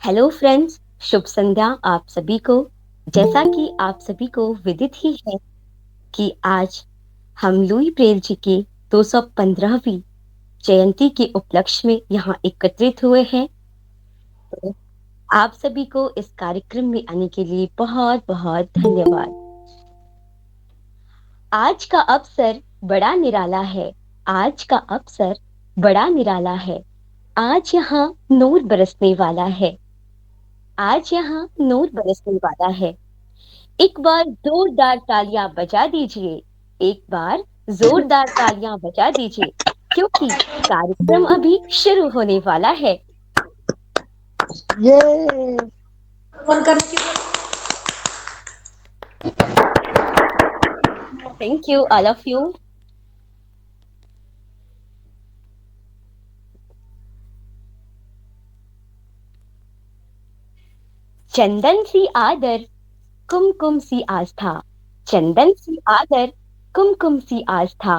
Hello friends, शुभ संध्या आप सभी को। जैसा कि आप सभी को विदित ही है कि आज हम लुई ब्रेल जी की 215वीं जयंती के उपलक्ष्य में यहाँ एकत्रित हुए हैं। तो आप सभी को इस कार्यक्रम में आने के लिए बहुत बहुत धन्यवाद। आज का अवसर बड़ा निराला है। आज का अवसर बड़ा निराला है। आज यहाँ नूर बरसने वाला है। आज यहाँ नूर बरसने वाला है। एक बार जोरदार तालियां बजा दीजिए। एक बार जोरदार तालियां बजा दीजिए, क्योंकि कार्यक्रम अभी शुरू होने वाला है। ये thank you all of you. चंदन सी आदर, कुमकुम सी आस्था। चंदन सी आदर, कुमकुम सी आस्था।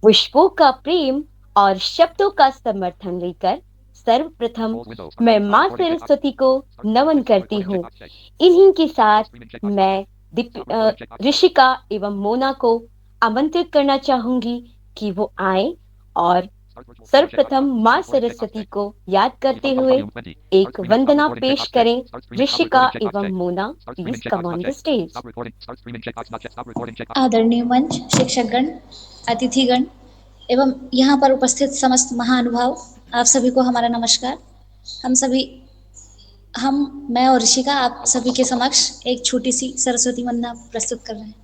पुष्पों का प्रेम और शब्दों का समर्थन लेकर सर्वप्रथम मैं माँ सरस्वती को नमन करती हूँ। इन्हीं के साथ मैं ऋषिका एवं मोना को आमंत्रित करना चाहूंगी कि वो आए और सर्वप्रथम माँ सरस्वती को याद करते हुए एक वंदना पेश करें। ऋषिका एवं Mona, please come on the stage. आदरणीय मंच, शिक्षकगण, अतिथिगण एवं यहाँ पर उपस्थित समस्त महानुभाव, आप सभी को हमारा नमस्कार। मैं और ऋषिका आप सभी के समक्ष एक छोटी सी सरस्वती वंदना प्रस्तुत कर रहे हैं।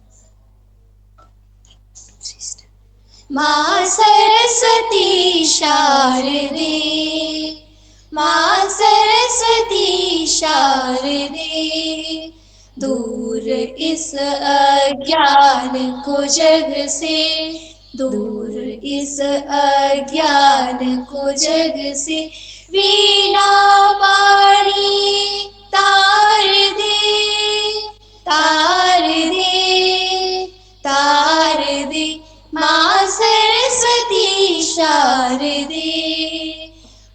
माँ सरस्वती शारदे, माँ सरस्वती शारदे, दूर इस अज्ञान को जग से, दूर इस अज्ञान को जग से, वीणा वाणी तार दे, तार दे, तार दे, माँ सरस्वती शारदे,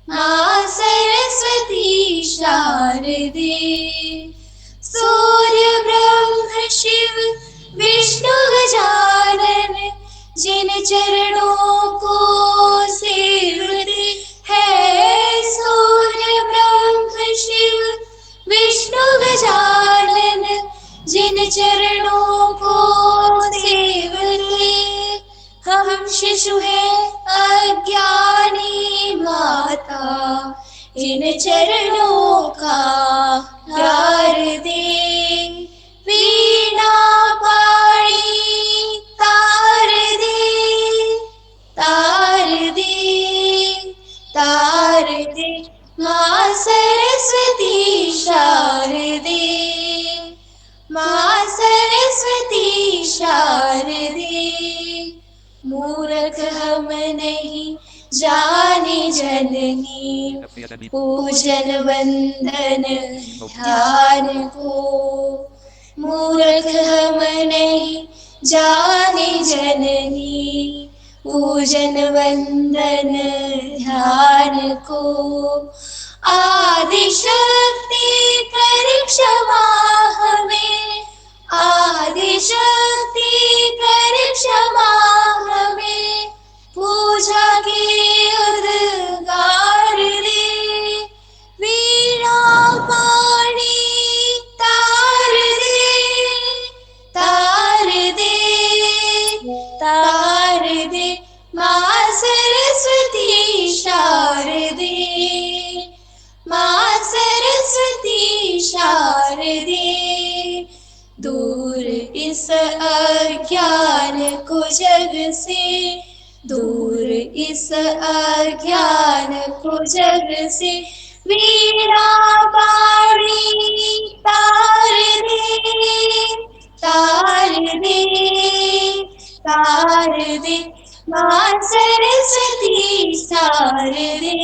माँ सरस्वती शारदे। सूर्य ब्रह्म शिव विष्णु गजानन, जिन चरणों को सेवते हैं। सूर्य ब्रह्म शिव विष्णु गजानन, जिन चरणों को सेवते हम शिशु हैं अज्ञानी माता, इन चरणों का प्यार दे। वीणा पाणी तार दे, तार दे, तार दे, माँ सरस्वती शारदे, माँ सरस्वती शारदे। मूर्ख हम नहीं जाने जननी, पूजन वंदन ध्यान को। मूर्ख हम नहीं जाने जननी, पूजन वंदन ध्यान को। आदि शक्ति कर क्षमा हमें, आदि शक्ति कर क्षमा हमें, पूजा के उद्गार दे। वीणा पाणी तार दे, तार दे, तार दे, माँ सरस्वती शारदे, माँ सरस्वती शारदे। दूर इस अज्ञान को जग से, दूर इस अज्ञान को जग से, वीणा वाणी तार दे, तार दे, तार दे, माँ सरस्वती शारदे,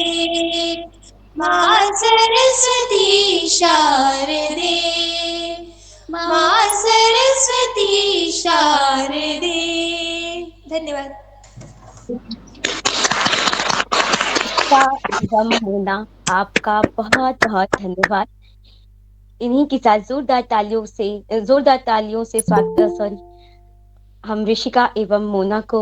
माँ सरस्वती शारदे, माँ सरस्वती शारदे। धन्यवाद। ऋषिका एवं मोना, आपका बहुत-बहुत धन्यवाद। इन्हीं के साथ ज़ोरदार तालियों से सॉरी, हम ऋषिका एवं मोना को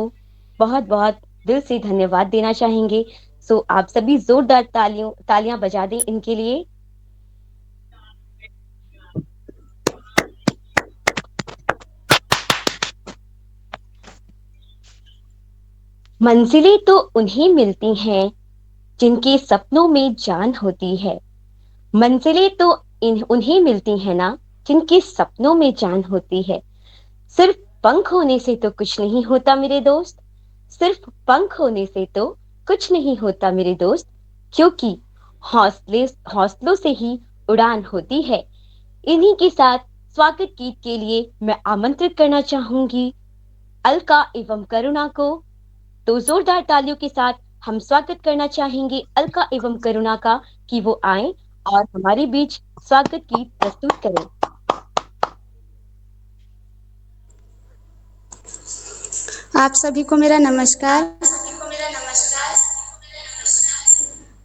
बहुत-बहुत दिल से धन्यवाद देना चाहेंगे। सो आप सभी ज़ोरदार तालियाँ बजा दें इनके लिए। मंजिलें तो उन्हें मिलती हैं, जिनके सपनों में जान होती है। मंजिलें तो उन्हें मिलती हैं ना, जिनके सपनों में जान होती है। सिर्फ पंख होने से तो कुछ नहीं होता मेरे दोस्त, सिर्फ पंख होने से तो कुछ नहीं होता मेरे दोस्त, क्योंकि हौसले हौसलों से ही उड़ान होती है। इन्हीं के साथ स्वागत गीत के लिए मैं आमंत्रित करना चाहूंगी अलका एवं करुणा को। तो जोरदार तालियों के साथ हम स्वागत करना चाहेंगे अलका एवं करुणा का कि वो आएं और हमारे बीच स्वागत गीत प्रस्तुत करें। आप सभी को मेरा नमस्कार।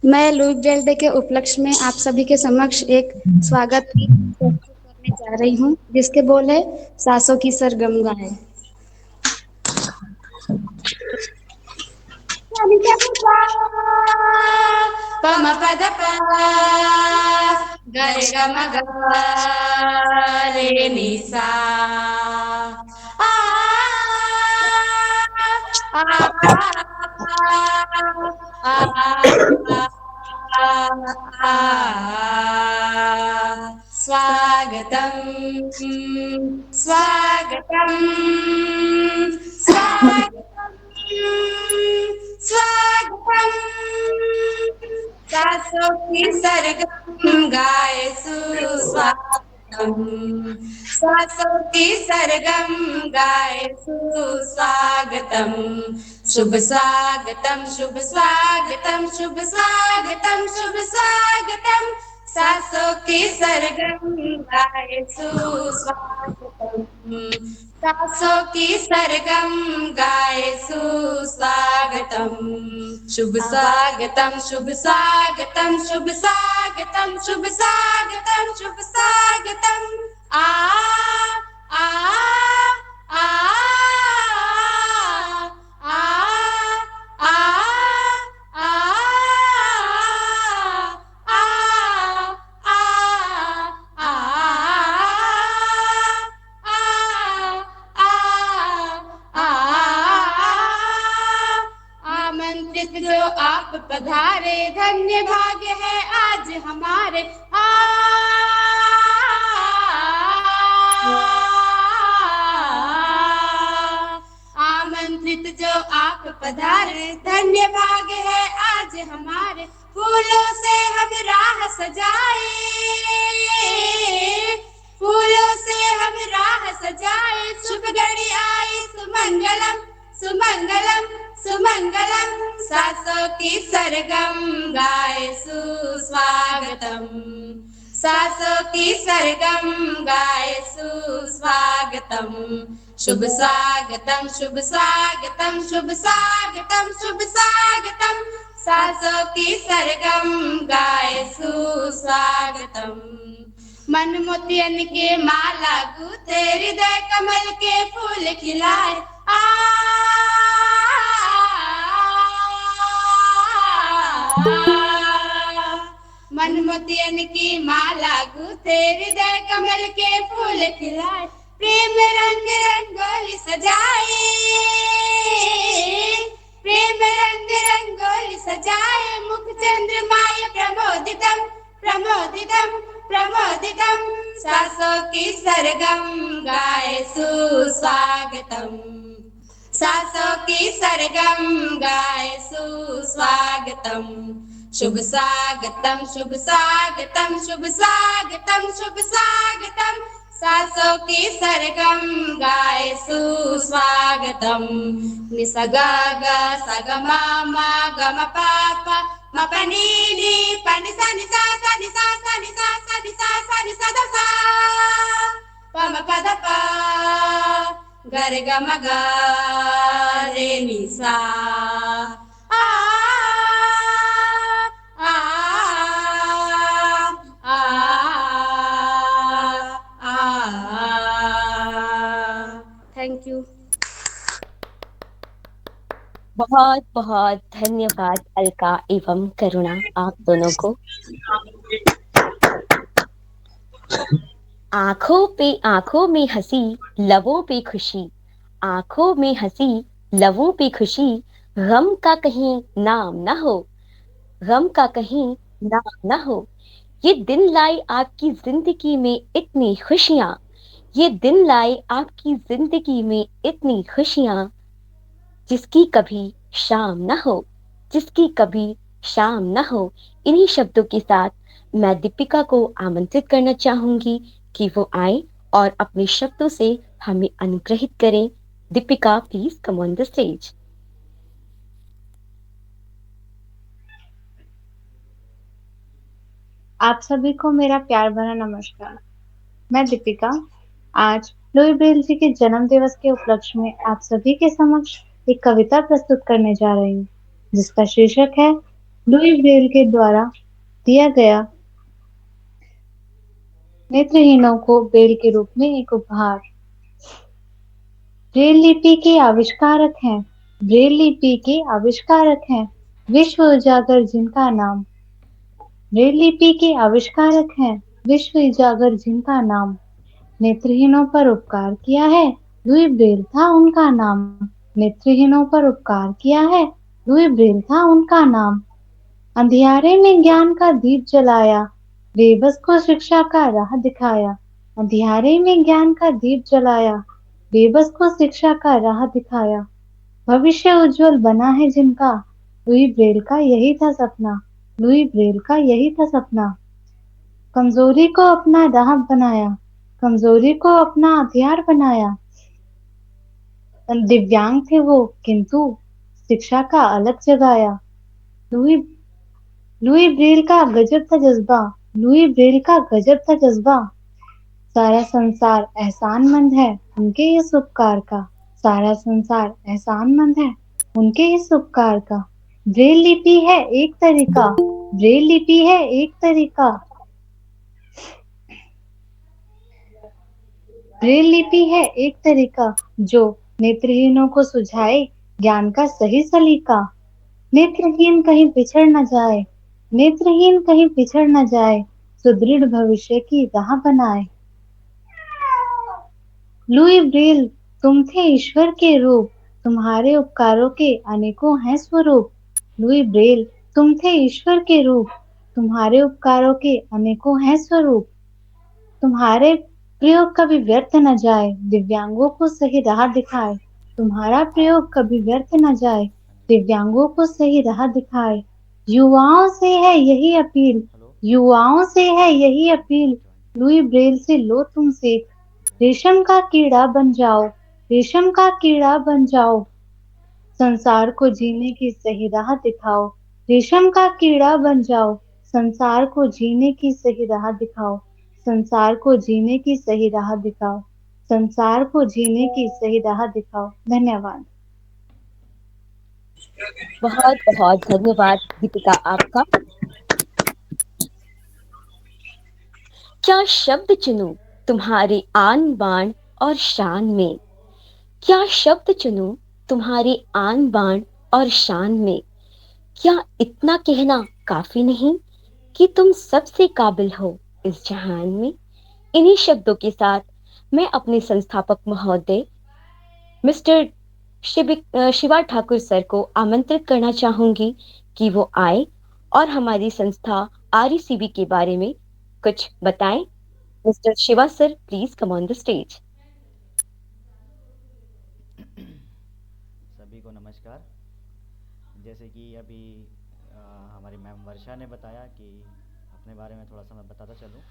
मैं लुई ब्रेल डे के उपलक्ष्य में आप सभी के समक्ष एक स्वागत गीत प्रस्तुत करने जा रही हूँ, जिसके बोल है सासों की सरगम गाए। पम पद प ग रे ग म ग रे नि सा आ आ स्वागतम स्वागतम स्वागतम स्वागतम सासों की सरगम गाए सुस्वागतम सासों की सरगम गाए सुस्वागतम शुभ स्वागतम शुभ स्वागतम शुभ स्वागतम शुभ स्वागतम सासों की सरगम गाए सुस्वागतम सासों की सरगम गाए सुस्वागतम शुभ स्वागतम शुभ स्वागतम शुभ स्वागतम शुभ स्वागतम शुभ स्वागतम आ आ आ आमंत्रित जो आप पधारे, धन्य भाग्य है आज हमारे। आमंत्रित जो आप पधारे, धन्य भाग्य है आज हमारे। फूलों से हम राह सजाए, फूलों से हम राह सजाए, शुभ घड़ी आई सुमंगलम सुमंगलम सुमंगलम सासों की सरगम गाए सुस्वागतम सासों की सरगम गाए सुस्वागतम शुभ स्वागतम शुभ स्वागतम शुभ स्वागतम शुभ स्वागतम सासों की सरगम गाए सुस्वागतम मन मोतियन के माला गूथे, हृदय कमल के फूल खिलाए। मन मोतियन की माला गूथे, हृदय कमल के फूल खिलाए। प्रेम रंग रंगोली सजाए, प्रेम रंग रंगोली सजाए, मुख चंद्रमाय प्रमोदितम प्रमोदितम प्रमोदितम सासों की सरगम गाए सुस्वागतम सासों की सरगम गाए सुस्वागतम शुभ स्वागतम शुभ स्वागतम शुभ स्वागतम शुभ स्वागतम सासों की सरगम गाए सुस्वागतम निसा गा गा सा गा मा मा गा मा पा पा मा पा नी नी पा नि सा नि सा सा नि सा सा नि सा सा नि सा सा नि सा दा सा पा मा पा दा पा गा रे गा मा गा रे नि सा बहुत बहुत धन्यवाद अलका एवं करुणा, आप दोनों को। आंखों में हंसी, लबों पे खुशी, आंखों में हंसी, लबों पे खुशी, गम का कहीं नाम ना हो, गम का कहीं नाम ना हो। ये दिन लाए आपकी जिंदगी में इतनी खुशियां, ये दिन लाए आपकी जिंदगी में इतनी खुशियां, जिसकी कभी शाम न हो, जिसकी कभी शाम न हो। इन्हीं शब्दों के साथ मैं दीपिका को आमंत्रित करना चाहूंगी कि वो आए और अपने शब्दों से हमें अनुग्रहित करें। Deepika, please come on the stage. आप सभी को मेरा प्यार भरा नमस्कार। मैं दीपिका आज लुई ब्रेल जी के जन्म दिवस के उपलक्ष्य में आप सभी के समक्ष एक कविता प्रस्तुत करने जा रही हूँ, जिसका शीर्षक है लुई ब्रेल के द्वारा दिया गया नेत्रहीनों को ब्रेल के रूप में एक उपहार। ब्रेल लिपि के आविष्कारक हैं, ब्रेल लिपि के आविष्कारक हैं, विश्व उजागर जिनका नाम। ब्रेल लिपि के आविष्कारक हैं, विश्व उजागर जिनका नाम। नेत्रहीनों पर उपकार किया है, लुई ब्रेल था उनका नाम। नेत्रहीनों पर उपकार किया है, लुई ब्रेल था उनका नाम। अंधियारे में ज्ञान का दीप जलाया, बेबस को शिक्षा का राह दिखाया। अंधियारे में ज्ञान का दीप जलाया, बेबस को शिक्षा का राह दिखाया। भविष्य उज्जवल बना है जिनका, लुई ब्रेल का यही था सपना। लुई ब्रेल का यही था सपना। कमजोरी को अपना राह बनाया, कमजोरी को अपना हथियार बनाया। दिव्यांग थे वो किंतु शिक्षा का अलग जगाया। लुई लुई ब्रेल का गजब था जज्बा, लुई ब्रेल का गजब था जज्बा। सारा संसार एहसानमंद है उनके इस उपकार का, सारा संसार एहसानमंद है उनके इस उपकार का। ब्रेल लिपि है एक तरीका, ब्रेल लिपि है एक तरीका। ब्रेल लिपि है एक तरीका जो नेत्रहीनों को सुझाए ज्ञान का सही सलीका। नेत्रहीन कहीं पिछड़ न जाए, नेत्रहीन कहीं पिछड़ न जाए, सुदृढ़ भविष्य की राह बनाए। लुई ब्रेल तुम थे ईश्वर के रूप, तुम्हारे उपकारों के अनेकों हैं स्वरूप। लुई ब्रेल तुम थे ईश्वर के रूप, तुम्हारे उपकारों के अनेकों हैं स्वरूप। तुम्हारे प्रयोग कभी व्यर्थ न जाए, दिव्यांगों को सही राह दिखाए। तुम्हारा प्रयोग कभी व्यर्थ न जाए, दिव्यांगों को सही राह दिखाए। युवाओं से है यही अपील, युवाओं से है यही अपील, लुई ब्रेल से लो तुम सीख। रेशम का कीड़ा बन जाओ, रेशम का कीड़ा बन जाओ, संसार को जीने की सही राह दिखाओ। रेशम का कीड़ा बन जाओ, संसार को जीने की सही राह दिखाओ। संसार को जीने की सही राह दिखाओ, संसार को जीने की सही राह दिखाओ। धन्यवाद। बहुत बहुत धन्यवाद दीपिका आपका। क्या शब्द चुनूं तुम्हारे आन बान और शान में, क्या शब्द चुनूं तुम्हारे आन बान और शान में। क्या इतना कहना काफी नहीं कि तुम सबसे काबिल हो इस जहान में। इन्हीं शब्दों के साथ मैं अपने संस्थापक महोदय मिस्टर शिवा ठाकुर सर को आमंत्रित करना चाहूंगी कि वो आए और हमारी संस्था आरईसीबी के बारे में कुछ बताएं। Mister Shiva sir, please come on the stage. सभी को नमस्कार। जैसे कि अभी हमारी मैम वर्षा ने बताया कि अपने बारे में थोड़ा सा मैं बताता चलूँ।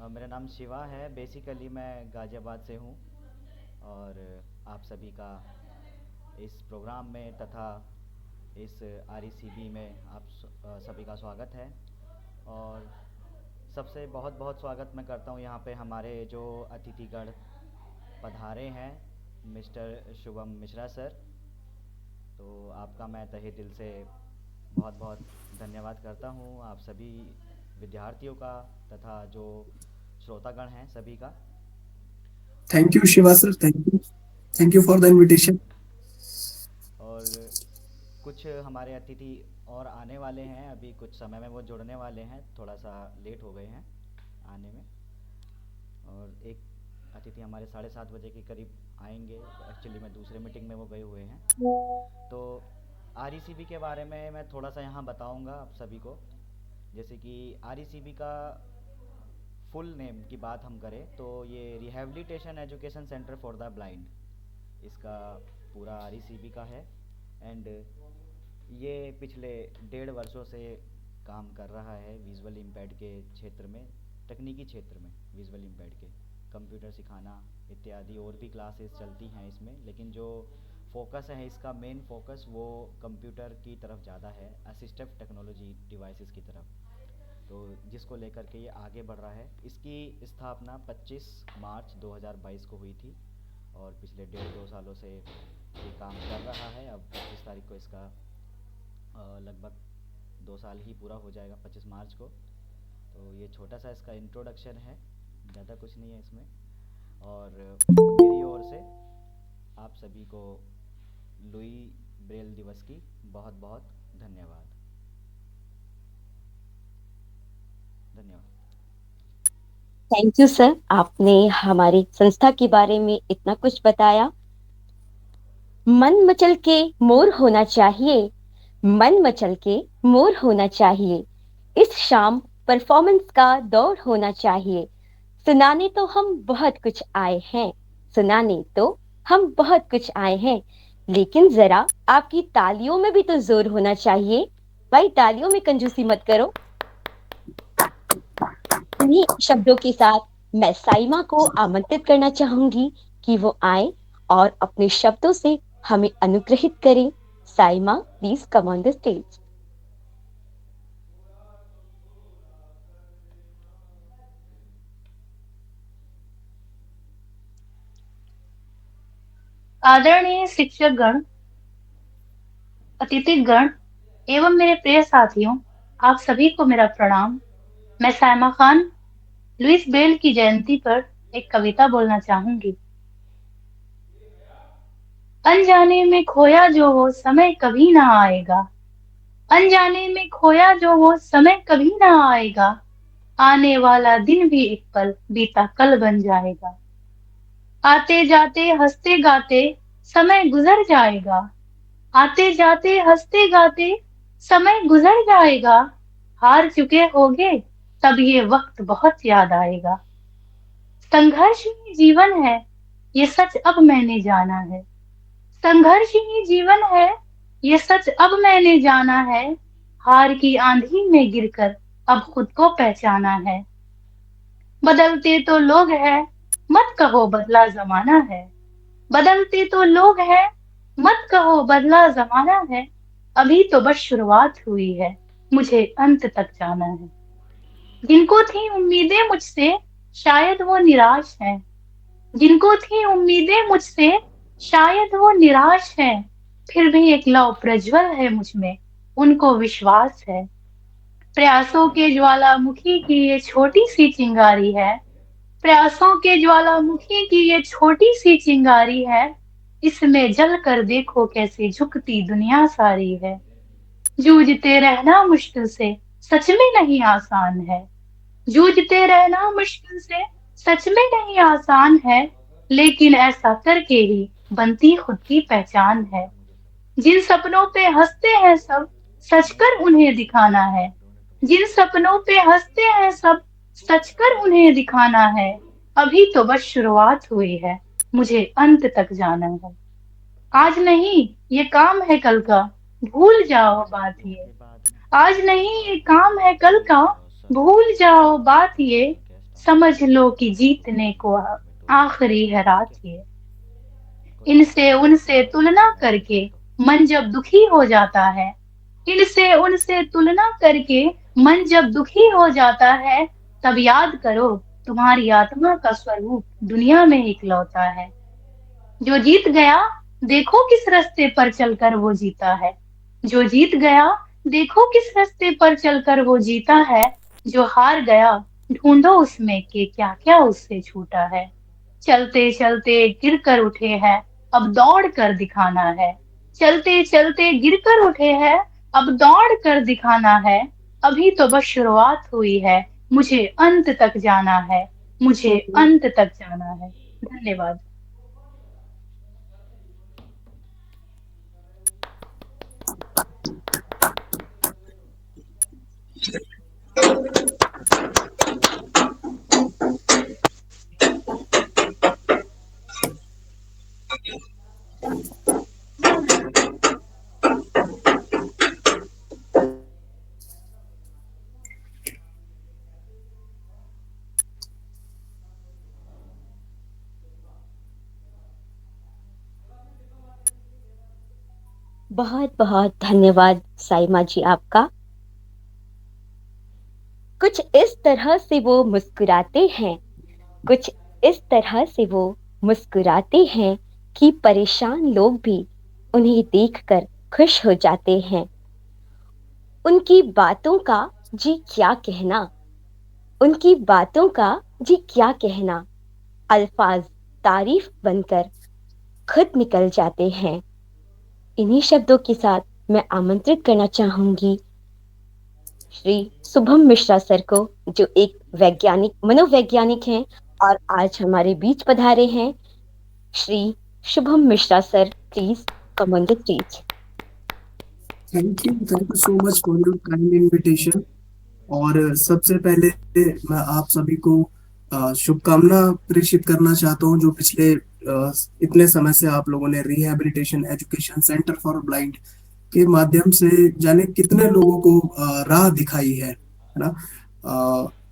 मेरा नाम शिवा है, बेसिकली मैं गाज़ियाबाद से हूँ और आप सभी का इस प्रोग्राम में तथा इस आरईसीबी में आप सभी का स्वागत है। और सबसे बहुत बहुत स्वागत मैं करता हूँ यहाँ पे हमारे जो अतिथिगण पधारे हैं, मिस्टर शुभम मिश्रा सर। तो आपका मैं तहे दिल से बहुत बहुत धन्यवाद करता हूँ, आप सभी विद्यार्थियों का तथा जो श्रोतागण हैं सभी का। Thank you, Shiva sir. Thank you. Thank you for the invitation. और कुछ हमारे अतिथि और आने वाले हैं, अभी कुछ समय में वो जुड़ने वाले हैं, थोड़ा सा लेट हो गए हैं आने में। और एक अतिथि हमारे 7:30 बजे के करीब आएंगे, एक्चुअली मैं दूसरे मीटिंग में वो गए हुए हैं। तो आर के बारे में मैं थोड़ा सा यहाँ बताऊँगा आप सभी को। जैसे कि आर का फुल नेम की बात हम करें तो ये rehabilitation education centre for the blind इसका पूरा आर का है। एंड ये पिछले 1.5 वर्षों से काम कर रहा है विजुअल इम्पैर्ड के क्षेत्र में, तकनीकी क्षेत्र में। विजुअल इम्पैर्ड के कंप्यूटर सिखाना इत्यादि और भी क्लासेस चलती हैं इसमें, लेकिन जो फोकस है इसका मेन फोकस वो कंप्यूटर की तरफ ज़्यादा है, असिस्टिव टेक्नोलॉजी डिवाइसेस की तरफ। तो जिसको लेकर के ये आगे बढ़ रहा है। इसकी स्थापना 25 मार्च 2022 को हुई थी और पिछले 1.5-2 सालों से ये काम कर रहा है। अब 25 तारीख को इसका लगभग 2 साल ही पूरा हो जाएगा, 25 मार्च को। तो ये छोटा सा इसका इंट्रोडक्शन है, ज़्यादा कुछ नहीं है इसमें। और मेरी ओर से आप सभी को लुई ब्रेल दिवस की बहुत बहुत धन्यवाद। थैंक यू सर, आपने हमारी संस्था के बारे में इतना कुछ बताया। मन मचल के मोर होना चाहिए, मन मचल के मोर होना चाहिए। इस शाम परफॉर्मेंस का दौर होना चाहिए। सुनाने तो हम बहुत कुछ आए हैं, सुनाने तो हम बहुत कुछ आए हैं, लेकिन जरा आपकी तालियों में भी तो जोर होना चाहिए। भाई तालियों में कंजूसी मत करो। इन्हीं शब्दों के साथ मैं साइमा को आमंत्रित करना चाहूंगी कि वो आए और अपने शब्दों से हमें अनुग्रहित करें। Saima, please come on the stage. आदरणीय शिक्षकगण, अतिथिगण एवं मेरे प्रिय साथियों, आप सभी को मेरा प्रणाम। मैं साइमा खान लुइस ब्रेल की जयंती पर एक कविता बोलना चाहूंगी। अनजाने में खोया जो हो समय कभी ना आएगा, अनजाने में खोया जो हो समय कभी ना आएगा, आने वाला दिन भी एक पल बीता कल बन जाएगा। आते जाते हंसते गाते समय गुजर जाएगा, आते जाते हंसते गाते समय गुजर जाएगा, हार चुके होगे तब ये वक्त बहुत याद आएगा। संघर्ष ही जीवन है ये सच अब मैंने जाना है, संघर्ष ही जीवन है ये सच अब मैंने जाना है, हार की आंधी में गिरकर अब खुद को पहचाना है। बदलते तो लोग हैं मत कहो बदला जमाना है, बदलते तो लोग हैं मत कहो बदला जमाना है, अभी तो बस शुरुआत हुई है मुझे अंत तक जाना है। जिनको थी उम्मीदें मुझसे शायद वो निराश हैं, जिनको थी उम्मीदें मुझसे शायद वो निराश हैं, फिर भी एक लौ प्रज्वल है मुझ में उनको विश्वास है। प्रयासों के ज्वालामुखी की ये छोटी सी चिंगारी है, प्रयासों के ज्वालामुखी की ये छोटी सी चिंगारी है, इसमें जल कर देखो कैसे झुकती दुनिया सारी है। जूझते रहना मुश्किल से सच में नहीं आसान है, जूझते रहना मुश्किल से सच में नहीं आसान है, लेकिन ऐसा करके ही बनती खुद की पहचान है। जिन सपनों पे हंसते हैं सब सच कर उन्हें दिखाना है, जिन सपनों पे हंसते हैं सब सच कर उन्हें दिखाना है, अभी तो बस शुरुआत हुई है मुझे अंत तक जाना है। आज नहीं ये काम है कल का भूल जाओ बात ये, आज नहीं ये काम है कल का भूल जाओ बात ये, समझ लो कि जीतने को आखिरी है रात ये। इनसे उनसे तुलना करके मन जब दुखी हो जाता है, इनसे उनसे तुलना करके मन जब दुखी हो जाता है, तब याद करो तुम्हारी आत्मा का स्वरूप दुनिया में इकलौता है। जो जीत गया देखो किस रास्ते पर चलकर वो जीता है, जो जीत गया देखो किस रास्ते पर चलकर वो जीता है, जो हार गया ढूंढो उसमें कि क्या क्या उससे छूटा है। चलते चलते गिर कर उठे हैं अब दौड़ कर दिखाना है, चलते चलते गिरकर उठे हैं, अब दौड़ कर दिखाना है। अभी तो बस शुरुआत हुई है, मुझे अंत तक जाना है, मुझे अंत तक जाना है। धन्यवाद। बहुत बहुत धन्यवाद साइमा जी आपका। कुछ इस तरह से वो मुस्कुराते हैं, कुछ इस तरह से वो मुस्कुराते हैं कि परेशान लोग भी उन्हें देखकर खुश हो जाते हैं। उनकी बातों का जी क्या कहना, उनकी बातों का जी क्या कहना, अल्फाज तारीफ बनकर खुद निकल जाते हैं। इन्हीं शब्दों के साथ मैं आमंत्रित करना चाहूंगी श्री शुभम मिश्रा सर को, जो एक वैज्ञानिक मनोवैज्ञानिक हैं और आज हमारे बीच पधारे हैं। Shri Shubham Mishra sir, please come on the stage. Thank you so much for your kind invitation. और सबसे पहले मैं आप सभी को शुभकामना प्रेषित करना चाहता हूं, जो पिछले इतने समय से आप लोगों ने rehabilitation education centre for blind के माध्यम से जाने कितने लोगों को राह दिखाई है ना।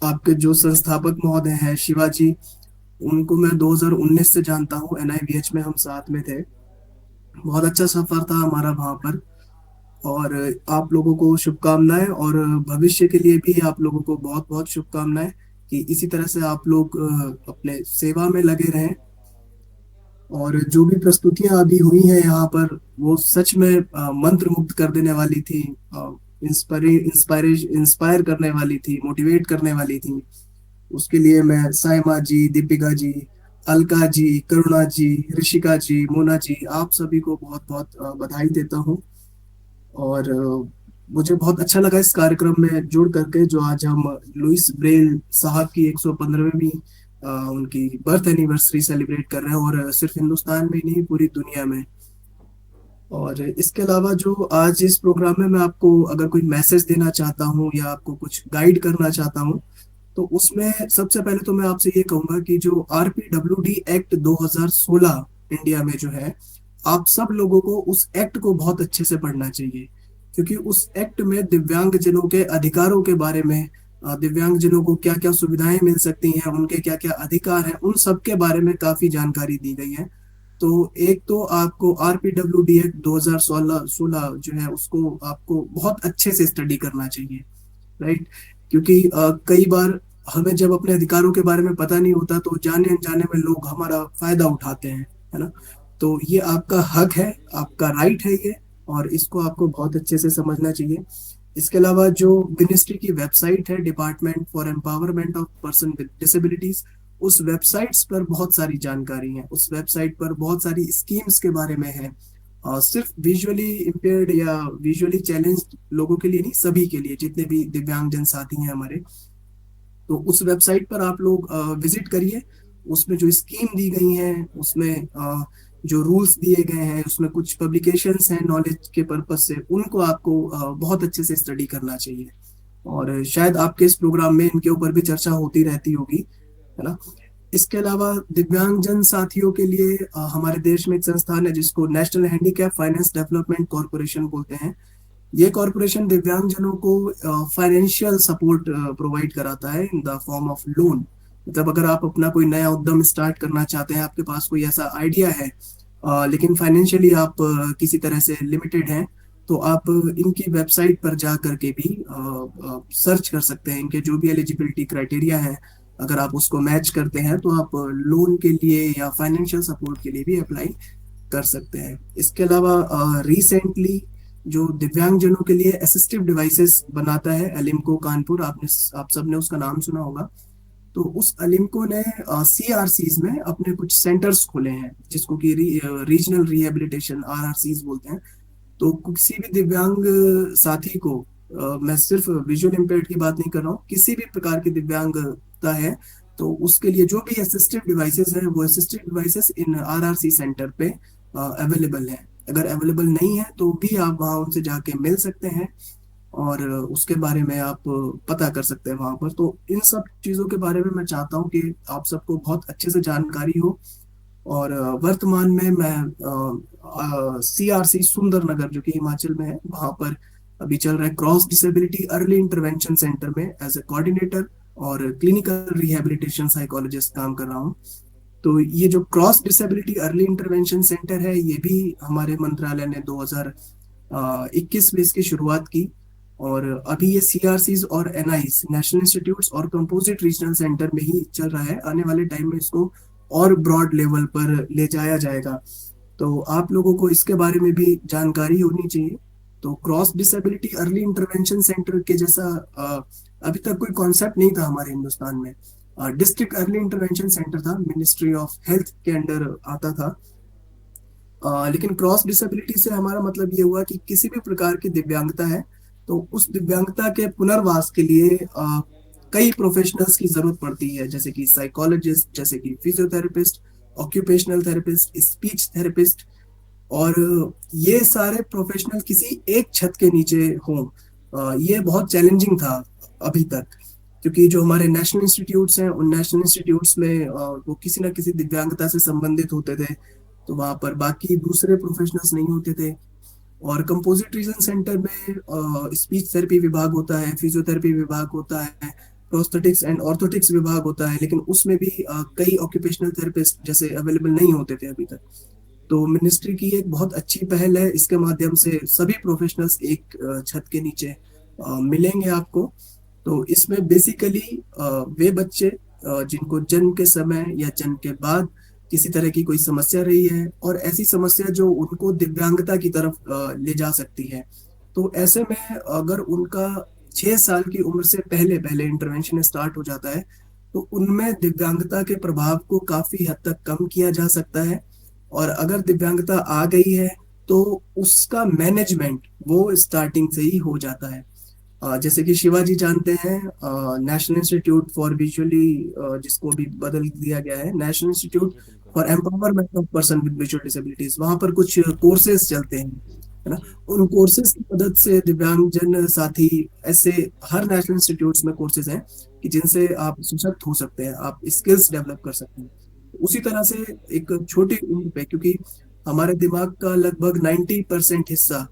आपके जो संस्थापक महोदय हैं शिवाजी, उनको मैं 2019 से जानता हूँ, NIVH में हम साथ में थे। बहुत अच्छा सफर था हमारा वहां पर। और आप लोगों को शुभकामनाएं, और भविष्य के लिए भी आप लोगों को बहुत बहुत शुभकामनाएं कि इसी तरह से आप लोग अपने सेवा में लगे रहें। और जो भी प्रस्तुतियां अभी हुई हैं यहाँ पर, वो सच में मंत्र मुग्ध कर देने वाली थी, इंस्पायर करने वाली थी, मोटिवेट करने वाली थी। उसके लिए मैं साइमा जी, दीपिका जी, अलका जी, करुणा जी, ऋषिका जी, मोना जी, आप सभी को बहुत बहुत बधाई देता हूँ। और मुझे बहुत अच्छा लगा इस कार्यक्रम में जुड़ करके, जो आज हम लुइस ब्रेल साहब की 115वीं उनकी बर्थ एनिवर्सरी सेलिब्रेट कर रहे हैं, और सिर्फ हिंदुस्तान में ही नहीं, पूरी दुनिया में। और इसके अलावा जो आज इस प्रोग्राम में मैं आपको अगर कोई मैसेज देना चाहता हूँ या आपको कुछ गाइड करना चाहता हूँ, तो उसमें सबसे पहले तो मैं आपसे ये कहूंगा कि जो RPWD एक्ट 2016 इंडिया में जो है, आप सब लोगों को उस एक्ट को बहुत अच्छे से पढ़ना चाहिए, क्योंकि उस एक्ट में दिव्यांगजनों के अधिकारों के बारे में, दिव्यांगजनों को क्या क्या सुविधाएं मिल सकती हैं, उनके क्या क्या अधिकार हैं, उन सब के बारे में काफी जानकारी दी गई है। तो एक तो आपको RPWD एक्ट 2016 जो है, उसको आपको बहुत अच्छे से स्टडी करना चाहिए, राइट। क्योंकि कई बार हमें जब अपने अधिकारों के बारे में पता नहीं होता, तो जाने अनजाने में लोग हमारा फायदा उठाते हैं, है ना। तो ये आपका हक है, आपका राइट है ये, और इसको आपको बहुत अच्छे से समझना चाहिए। इसके अलावा जो मिनिस्ट्री की वेबसाइट है, department for empowerment of person with disabilities, उस वेबसाइट्स पर बहुत सारी जानकारी है। उस वेबसाइट पर बहुत सारी स्कीम्स के बारे में है, सिर्फ विजुअली इम्पेयर्ड या विजुअली चैलेंज्ड लोगों के लिए नहीं, सभी के लिए, जितने भी दिव्यांगजन साथी हैं हमारे। तो उस वेबसाइट पर आप लोग विजिट करिए। उसमें जो स्कीम दी गई हैं, उसमें जो रूल्स दिए गए हैं, उसमें कुछ पब्लिकेशंस हैं नॉलेज के पर्पज से, उनको आपको बहुत अच्छे से स्टडी करना चाहिए। और शायद आपके इस प्रोग्राम में इनके ऊपर भी चर्चा होती रहती होगी, है ना। इसके अलावा दिव्यांगजन साथियों के लिए हमारे देश में एक संस्थान है जिसको national handicap finance development corporation बोलते हैं। ये कॉर्पोरेशन दिव्यांगजनों को फाइनेंशियल सपोर्ट प्रोवाइड कराता है in the form of loan. मतलब अगर आप अपना कोई नया उद्यम स्टार्ट करना चाहते हैं, आपके पास कोई ऐसा आइडिया है, लेकिन फाइनेंशियली आप किसी तरह से लिमिटेड हैं, तो आप इनकी वेबसाइट पर जा करके भी सर्च कर सकते हैं। इनके जो भी एलिजिबिलिटी क्राइटेरिया है, अगर आप उसको मैच करते हैं, तो आप लोन के लिए या फाइनेंशियल सपोर्ट के लिए भी अप्लाई कर सकते हैं। इसके अलावा रिसेंटली जो दिव्यांगजनों के लिए असिस्टिव डिवाइसेस बनाता है एलिम्को कानपुर, आप सबने उसका नाम सुना होगा। तो उस अलिम्को ने CRCs में अपने कुछ सेंटर्स खोले हैं, जिसको कि रीजनल रिहेबिलिटेशन RRCs बोलते हैं। तो किसी भी दिव्यांग साथी को, मैं सिर्फ विजुअल इम्पेयर्ड की बात नहीं कर रहा हूँ, किसी भी प्रकार की दिव्यांगता है तो उसके लिए जो भी असिस्टिव डिवाइसेस है, वो assistive devices in RRC centre पे अवेलेबल है। अगर अवेलेबल नहीं है तो भी आप वहाँ उनसे जाके मिल सकते हैं और उसके बारे में आप पता कर सकते हैं वहां पर। तो इन सब चीजों के बारे में मैं चाहता हूँ कि आप सबको बहुत अच्छे से जानकारी हो। और वर्तमान में मैं CRC सुंदरनगर, जो कि हिमाचल में है, वहां पर अभी चल रहा है cross disability early intervention centre में एज ए कोऑर्डिनेटर और क्लिनिकल रिहेबिलिटेशन साइकोलॉजिस्ट काम कर रहा हूँ। तो ये जो cross disability early intervention centre है, ये भी हमारे मंत्रालय ने 2021 में इसकी शुरुआत की। और अभी ये CRCs और NIs, नेशनल इंस्टीट्यूट्स और कंपोजिट रीजनल सेंटर में ही चल रहा है। आने वाले टाइम में इसको और ब्रॉड लेवल पर ले जाया जाएगा। तो आप लोगों को इसके बारे में भी जानकारी होनी चाहिए। तो cross disability early intervention centre के जैसा अभी तक कोई कॉन्सेप्ट नहीं था हमारे हिंदुस्तान में। डिस्ट्रिक्ट अर्ली इंटरवेंशन सेंटर था, मिनिस्ट्री ऑफ हेल्थ के अंडर आता था। लेकिन क्रॉस डिसेबिलिटी से हमारा मतलब ये हुआ कि किसी भी प्रकार की दिव्यांगता है तो उस दिव्यांगता के पुनर्वास के लिए कई प्रोफेशनल्स की जरूरत पड़ती है, जैसे कि साइकोलॉजिस्ट, जैसे कि physiotherapist, occupational therapist, speech therapist. और ये सारे प्रोफेशनल किसी एक छत के नीचे हों, ये बहुत चैलेंजिंग था अभी तक। क्योंकि जो हमारे नेशनल इंस्टीट्यूट्स हैं, उन नेशनल इंस्टीट्यूट्स में वो किसी ना किसी दिव्यांगता से संबंधित होते थे, तो वहाँ पर बाकी दूसरे प्रोफेशनल्स नहीं होते थे। और कंपोजिट रीजन सेंटर में स्पीच थेरेपी विभाग होता है, फिजियोथेरेपी विभाग होता है, प्रोस्थेटिक्स एंड ऑर्थोटिक्स विभाग होता है, लेकिन उसमें भी कई ऑक्यूपेशनल थेरेपिस्ट जैसे अवेलेबल नहीं होते थे अभी तक। तो मिनिस्ट्री की एक बहुत अच्छी पहल है, इसके माध्यम से सभी प्रोफेशनल्स एक छत के नीचे मिलेंगे आपको। तो इसमें बेसिकली वे बच्चे जिनको जन्म के समय या जन्म के बाद किसी तरह की कोई समस्या रही है, और ऐसी समस्या जो उनको दिव्यांगता की तरफ ले जा सकती है, तो ऐसे में अगर उनका 6 साल की उम्र से पहले पहले इंटरवेंशन स्टार्ट हो जाता है तो उनमें दिव्यांगता के प्रभाव को काफी हद तक कम किया जा सकता है। और अगर दिव्यांगता आ गई है तो उसका मैनेजमेंट वो स्टार्टिंग से ही हो जाता है। जैसे कि शिवाजी जानते हैं, नेशनल इंस्टीट्यूट फॉर विजुअली, जिसको भी बदल दिया गया है नेशनल इंस्टीट्यूट जी बिल्कुल। For empowerment of person with visual disabilities, वहां पर कुछ कोर्सेज चलते हैं, है ना। जी उन कोर्सेज की मदद से दिव्यांगजन साथी, ऐसे हर नेशनल इंस्टीट्यूट्स में कोर्सेज हैं कि जिनसे आप सशक्त हो सकते हैं, आप स्किल्स डेवलप कर सकते हैं। उसी तरह से एक छोटी उम्र पे, क्योंकि हमारे दिमाग का लगभग 90% हिस्सा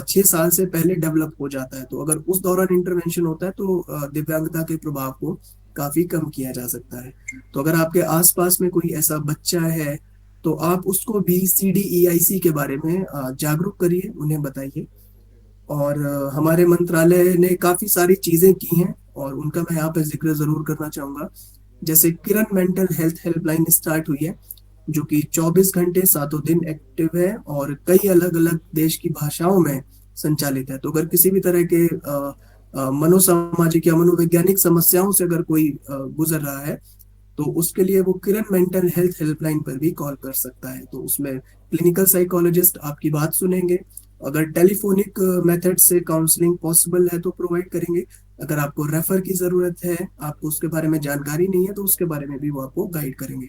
6 साल से पहले डेवलप हो जाता है, तो अगर उस दौरान इंटरवेंशन होता है तो दिव्यांगता के प्रभाव को काफी कम किया जा सकता है। तो अगर आपके आसपास में कोई ऐसा बच्चा है तो आप उसको भी CDEIC के बारे में जागरूक करिए, उन्हें बताइए। और हमारे मंत्रालय ने काफी सारी चीजें की हैं और उनका मैं यहाँ पे जिक्र जरूर करना चाहूंगा। जैसे किरण मेंटल हेल्थ हेल्पलाइन स्टार्ट हुई है, जो कि 24 घंटे सातों दिन एक्टिव है और कई अलग अलग देश की भाषाओं में संचालित है। तो अगर किसी भी तरह के मनोसामाजिक या मनोवैज्ञानिक समस्याओं से अगर कोई गुजर रहा है तो उसके लिए वो किरण मेंटल हेल्थ हेल्पलाइन पर भी कॉल कर सकता है। तो उसमें क्लिनिकल साइकोलॉजिस्ट आपकी बात सुनेंगे। अगर टेलीफोनिक मेथड से काउंसलिंग पॉसिबल है तो प्रोवाइड करेंगे। अगर आपको रेफर की जरूरत है, आपको उसके बारे में जानकारी नहीं है, तो उसके बारे में भी वो आपको गाइड करेंगे।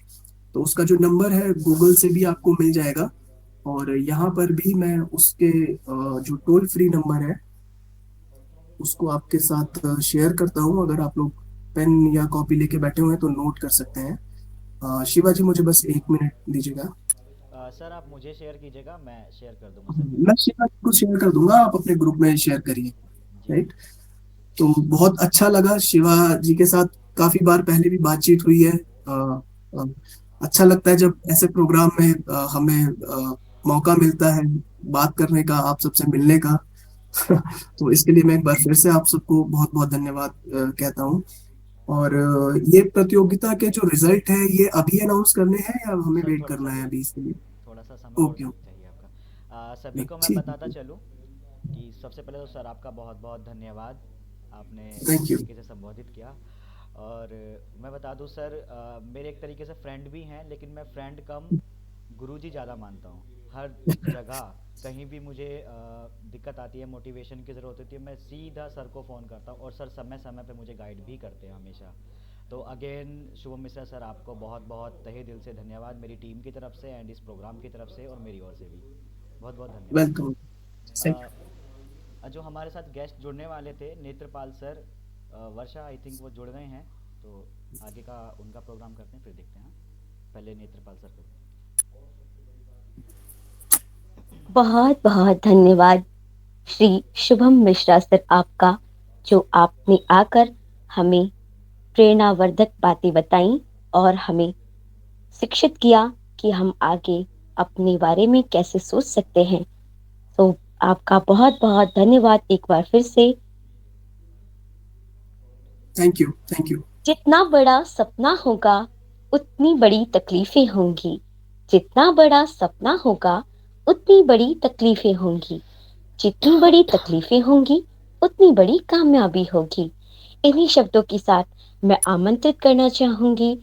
तो उसका जो नंबर है गूगल से भी आपको मिल जाएगा, और यहाँ पर भी मैं उसके जो टोल फ्री नंबर है उसको आपके साथ शेयर करता हूँ। अगर आप लोग पेन या कॉपी लेके बैठे हुए हैं तो नोट कर सकते हैं। शिवाजी, मुझे बस 1 मिनट दीजिएगा। सर आप मुझे शेयर कीजिएगा, मैं शेयर कर दूंगा सभी मैं को। शिवाजी को शेयर कर दूंगा, आप अपने ग्रुप में शेयर करिए। जी राइट। तो बहुत अच्छा लगा, शिवा जी के साथ काफी बार पहले भी बातचीत हुई है। अ, अच्छा लगता है जब ऐसे प्रोग्राम में हमें मौका मिलता है बात करने का, आप सबसे मिलने का। तो इसके लिए मैं एक बार फिर से आप सबको बहुत बहुत धन्यवाद कहता हूँ। और ये प्रतियोगिता के जो रिजल्ट है ये अभी अनाउंस करने हैं या हमें सर, वेट थोड़ा सा करना है अभी इसके लिए? थोड़ा सा समय और ओके, चाहिए आपका। सभी को मैं ठीक बताता है। चलूँ कि सबसे पहले तो सर आपका बहुत बहुत धन्यवाद, आपने थैंक इस यू। तरीके से संबोधित किया। और मैं बता दूं सर, मेरे एक तरीके से फ्रेंड भी हैं, लेकिन मैं फ्रेंड कम गुरुजी ज़्यादा मानता हूँ। हर जगह कहीं भी मुझे दिक्कत आती है, मोटिवेशन की ज़रूरत होती है, मैं सीधा सर को फ़ोन करता हूँ, और सर समय समय पे मुझे गाइड भी करते हैं हमेशा। तो अगेन शुभम मिश्रा सर, आपको बहुत बहुत तहे दिल से धन्यवाद, मेरी टीम की तरफ से एंड इस प्रोग्राम की तरफ से और मेरी ओर से भी बहुत बहुत वेलकम। धन्यवाद। जो हमारे साथ गेस्ट जुड़ने वाले थे Netrapal sir, Varsha I think वो जुड़ गए हैं, तो आगे का उनका प्रोग्राम करते हैं, फिर देखते हैं। पहले नेत्रपाल सर को। बहुत बहुत धन्यवाद श्री शुभम मिश्रा सर आपका, जो आपने आकर हमें प्रेरणावर्धक बातें बताई और हमें शिक्षित किया कि हम आगे अपने बारे में कैसे सोच सकते हैं। तो आपका बहुत बहुत धन्यवाद एक बार फिर से। Thank you, thank you. जितना बड़ा सपना होगा उतनी बड़ी तकलीफें होंगी, जितना बड़ा सपना होगा उतनी बड़ी तकलीफें होंगी, जितनी बड़ी तकलीफें होंगी उतनी बड़ी कामयाबी होगी। इन्हीं शब्दों के साथ मैं आमंत्रित करना चाहूंगी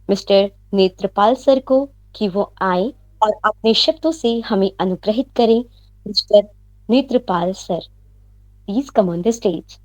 मिस्टर नेत्रपाल सर को कि वो आए और अपने शब्दों से हमें अनुग्रहित करें। Mister Netrapal sir, please come on the stage.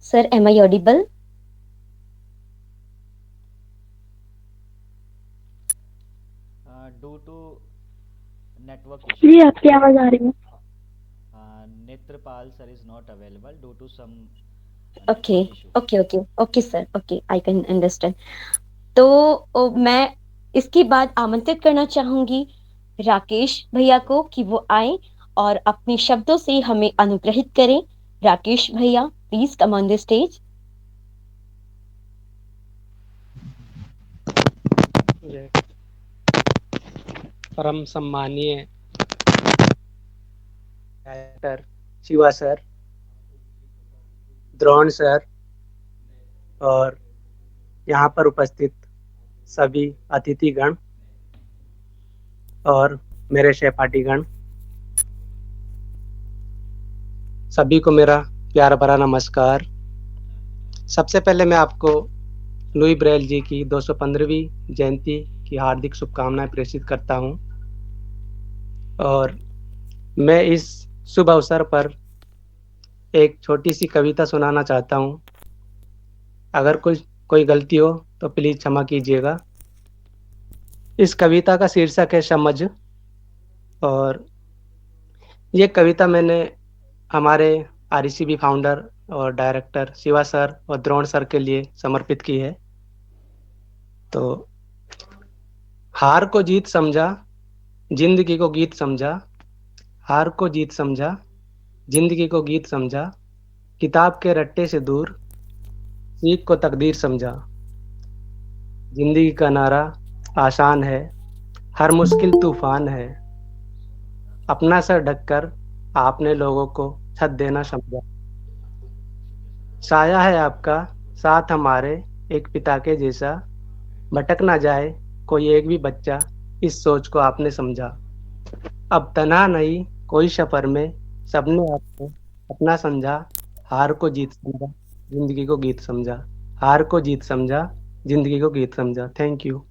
Sir, am I audible? Due to network जी issue, आपकी आवाज आ रही है। Netrapal sir is not available due to some Okay, network issue. okay, sir. Okay, I can understand. तो मैं इसके बाद आमंत्रित करना चाहूंगी राकेश भैया को कि वो आए और अपने शब्दों से हमें अनुग्रहित करें। राकेश भैया, please come on the stage. परम सम्मानीय director Shiva sir, Drona sir और यहाँ पर उपस्थित सभी अतिथिगण और मेरे सहपाठीगण, सभी को मेरा प्यार भरा नमस्कार। सबसे पहले मैं आपको लुई ब्रेल जी की 215वीं जयंती की हार्दिक शुभकामनाएं प्रेषित करता हूं और मैं इस शुभ अवसर पर एक छोटी सी कविता सुनाना चाहता हूं। अगर कोई गलती हो तो प्लीज क्षमा कीजिएगा। इस कविता का शीर्षक है समझ, और ये कविता मैंने हमारे आरईसीबी फाउंडर और डायरेक्टर शिवा सर और द्रोण सर के लिए समर्पित की है। तो हार को जीत समझा, जिंदगी को गीत समझा, हार को जीत समझा, जिंदगी को गीत समझा, किताब के रट्टे से दूर सीख को तकदीर समझा। जिंदगी का नारा आसान है, हर मुश्किल तूफान है, अपना सर ढककर आपने लोगों को छत देना समझा। साया है आपका साथ हमारे एक पिता के जैसा, भटक ना जाए कोई एक भी बच्चा, इस सोच को आपने समझा। अब तन्हा नहीं कोई सफर में, सबने आपको अपना समझा, हार को जीत समझा, जिंदगी को गीत समझा, हार को जीत समझा, जिंदगी को गीत समझा। Thank you.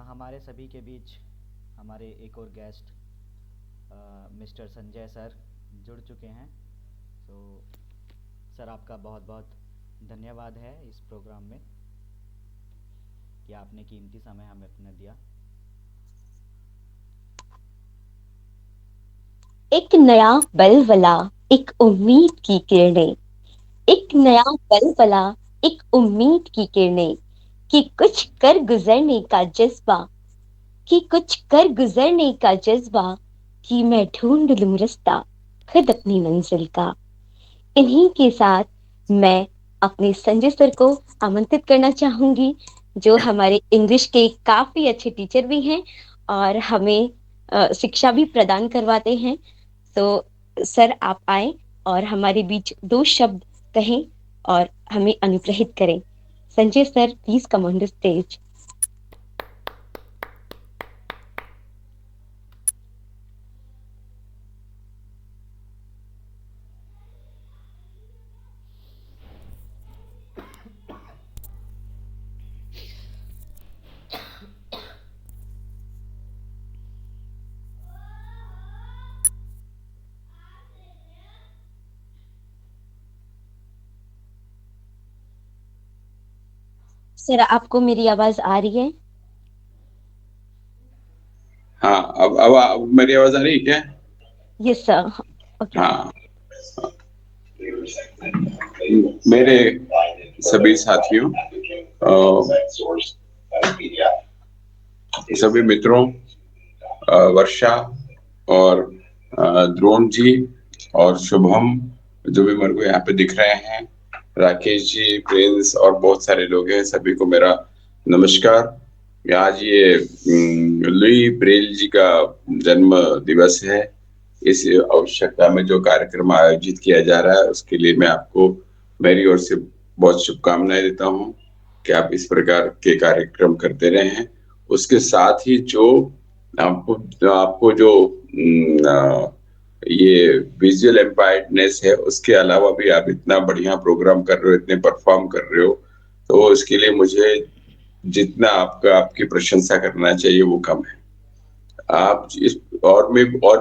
हमारे सभी के बीच हमारे एक और गेस्ट मिस्टर संजय सर जुड़ चुके हैं। तो सर आपका बहुत बहुत धन्यवाद है इस प्रोग्राम में कि आपने कीमती समय हमें अपना दिया। एक नया बलवला, एक उम्मीद की किरणें एक नया पल पला, एक उम्मीद की किरणें, कि कुछ कर गुजरने का जज्बा, कि कुछ कर गुजरने का जज्बा, कि मैं ढूंढ लूं रास्ता खुद अपनी मंजिल का। इन्हीं के साथ मैं अपने संजय सर को आमंत्रित करना चाहूंगी, जो हमारे इंग्लिश के काफी अच्छे टीचर भी हैं और हमें शिक्षा भी प्रदान करवाते हैं। तो सर आप आए और हमारे बीच दो शब्द कहें और हमें अनुग्रहित करें। Sanjay sir, please come on the stage. Sir, आपको मेरी आवाज आ रही है? हाँ, अब मेरी आवाज आ रही है क्या? Yes sir. ओके। हाँ, मेरे सभी साथियों, सभी मित्रों, वर्षा और द्रोण जी और शुभम, जो भी मेरे को यहाँ पे दिख रहे हैं, राकेश जी, प्रिंस और बहुत सारे लोग हैं, सभी को मेरा नमस्कार। आज ये लुई ब्रेल जी का जन्म दिवस है। इस आवश्यकता में जो कार्यक्रम आयोजित किया जा रहा है उसके लिए मैं आपको मेरी ओर से बहुत शुभकामनाएं देता हूँ कि आप इस प्रकार के कार्यक्रम करते रहे हैं। उसके साथ ही जो आपको जो ये विजुअल एम्पायर्डनेस है, उसके अलावा भी आप इतना बढ़िया प्रोग्राम कर रहे हो, इतने परफॉर्म कर रहे हो, तो इसके लिए मुझे जितना आपकी प्रशंसा करना चाहिए वो कम है। आप इस और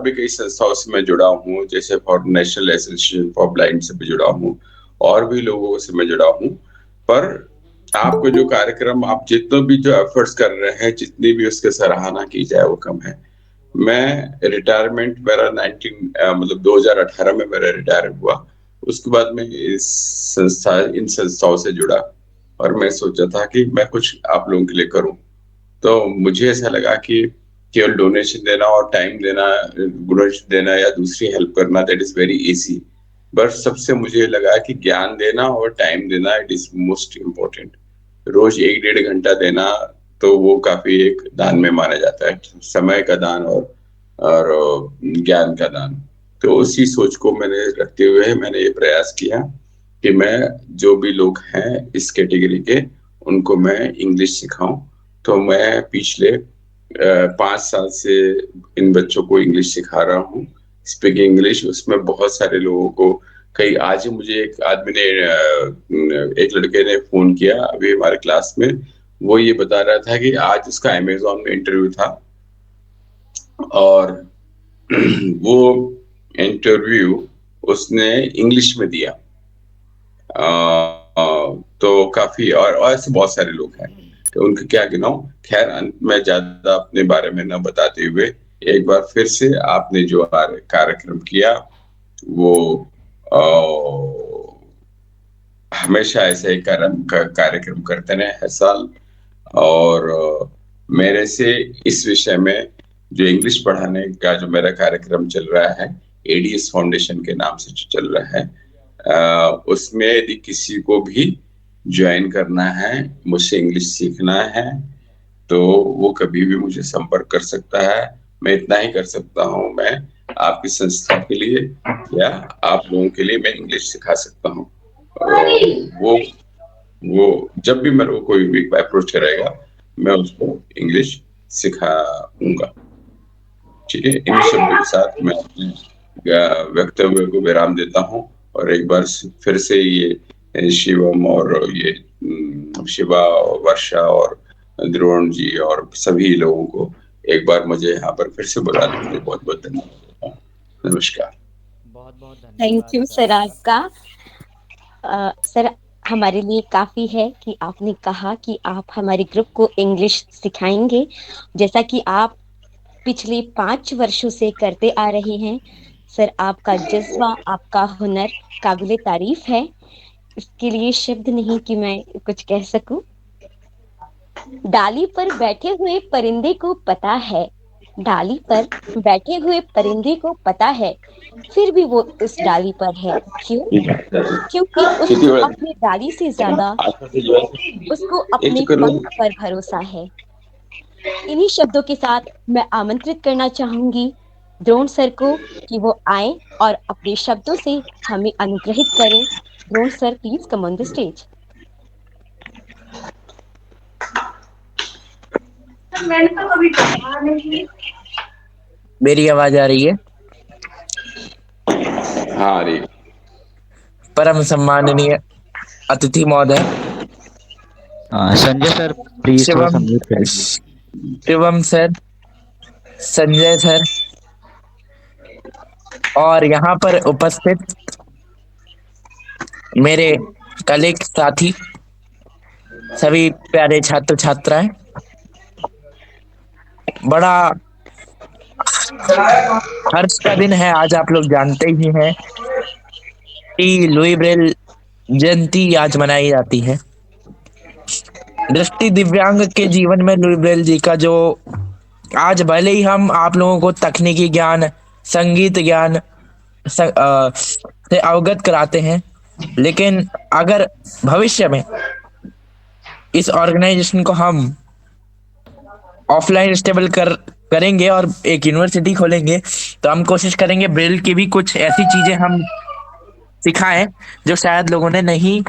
भी कई संस्थाओं से मैं जुड़ा हूँ, जैसे for national association for blind से भी जुड़ा हूँ और भी लोगों से मैं जुड़ा हूँ। पर आपको जो कार्यक्रम, आप जितने भी जो एफर्ट्स कर रहे हैं, जितनी भी उसके सराहना की जाए वो कम है। मैं रिटायरमेंट मेरा 2018 में मेरा रिटायर हुआ। उसके बाद मैं इन संस्थाओं से जुड़ा और मैं सोचा था कि मैं कुछ आप लोगों के लिए करूं। तो मुझे ऐसा लगा कि केवल डोनेशन देना और टाइम देना, डोनेशन देना या दूसरी हेल्प करना, that is very easy. But सबसे मुझे लगा कि ज्ञान देना और टाइम देना, इट इज मोस्ट इम्पोर्टेंट। रोज 1-1.5 घंटा देना तो वो काफी एक दान में माना जाता है, समय का दान और ज्ञान का दान। तो उसी सोच को मैंने रखते हुए मैंने ये प्रयास किया कि मैं जो भी लोग हैं इस कैटेगरी के, उनको मैं इंग्लिश सिखाऊं। तो मैं पिछले 5 साल से इन बच्चों को इंग्लिश सिखा रहा हूँ, स्पीकिंग इंग्लिश। उसमें बहुत सारे लोगों को, कई आज मुझे एक आदमी ने, एक लड़के ने फोन किया अभी हमारे क्लास में। वो ये बता रहा था कि आज उसका अमेज़न में इंटरव्यू था और वो इंटरव्यू उसने इंग्लिश में दिया। तो काफी और ऐसे बहुत सारे लोग हैं, तो उनके क्या गिनाऊं। खैर, अंत में ज्यादा अपने बारे में न बताते हुए एक बार फिर से आपने जो कार्यक्रम किया वो हमेशा ऐसे ही कार्यक्रम करते रहे हर साल। और मेरे से इस विषय में जो इंग्लिश पढ़ाने का जो मेरा कार्यक्रम चल रहा है, एडीएस फाउंडेशन के नाम से जो चल रहा है, उसमें यदि किसी को भी ज्वाइन करना है, मुझसे इंग्लिश सीखना है, तो वो कभी भी मुझे संपर्क कर सकता है। मैं इतना ही कर सकता हूँ, मैं आपकी संस्था के लिए या आप लोगों के लिए मैं इंग्लिश सिखा सकता हूँ। वो जब भी मेरे को कोई भी अप्रोच करेगा, मैं उसको इंग्लिश सिखाऊंगा। ठीक है, इन शब्दों के साथ मैं अपने वक्तव्य को विराम देता हूँ और एक बार फिर से ये शिवम और ये शिवा और वर्षा और द्रोण जी और सभी लोगों को एक बार मुझे यहाँ पर फिर से बुलाने के लिए बहुत बहुत धन्यवाद। नमस्कार। बहुत बहुत धन्यवाद थैंक यू सर आपका। सर, हमारे लिए काफी है कि आपने कहा कि आप हमारे ग्रुप को इंग्लिश सिखाएंगे, जैसा कि आप पिछले 5 वर्षों से करते आ रहे हैं। सर, आपका जज्बा, आपका हुनर काबिले तारीफ है। इसके लिए शब्द नहीं कि मैं कुछ कह सकूं। डाली पर बैठे हुए परिंदे को पता है, डाली पर बैठे हुए परिंदे को पता है, फिर भी वो उस डाली पर है। क्यों? क्योंकि उसको अपनी डाली से ज्यादा उसको अपने पंख पर भरोसा है। इन्हीं शब्दों के साथ मैं आमंत्रित करना चाहूंगी द्रोण सर को कि वो आए और अपने शब्दों से हमें अनुग्रहित करें। Drona sir, please come on the stage. मेरी आवाज आ रही है? हाँ अरे परम सम्माननीय अतिथि महोदय संजय सर प्लीज थोड़ा सा शिवम म्यूट कर लीजिए। शिवम सर, संजय सर और यहाँ पर उपस्थित मेरे कलीग साथी, सभी प्यारे छात्र छात्राएं, बड़ा हर्ष का दिन है आज। आप लोग जानते ही हैं कि लुई ब्रेल जयंती आज मनाई जाती है। दृष्टि दिव्यांग के जीवन में लुई ब्रेल जी का जो आज भले ही हम आप लोगों को तकनीकी ज्ञान, संगीत ज्ञान से अवगत कराते हैं, लेकिन अगर भविष्य में इस ऑर्गेनाइजेशन को हम ऑफलाइन स्टेबल करेंगे और एक यूनिवर्सिटी खोलेंगे, तो हम कोशिश करेंगे ब्रेल की भी कुछ ऐसी चीजें हम सिखाएं जो शायद लोगों ने नहीं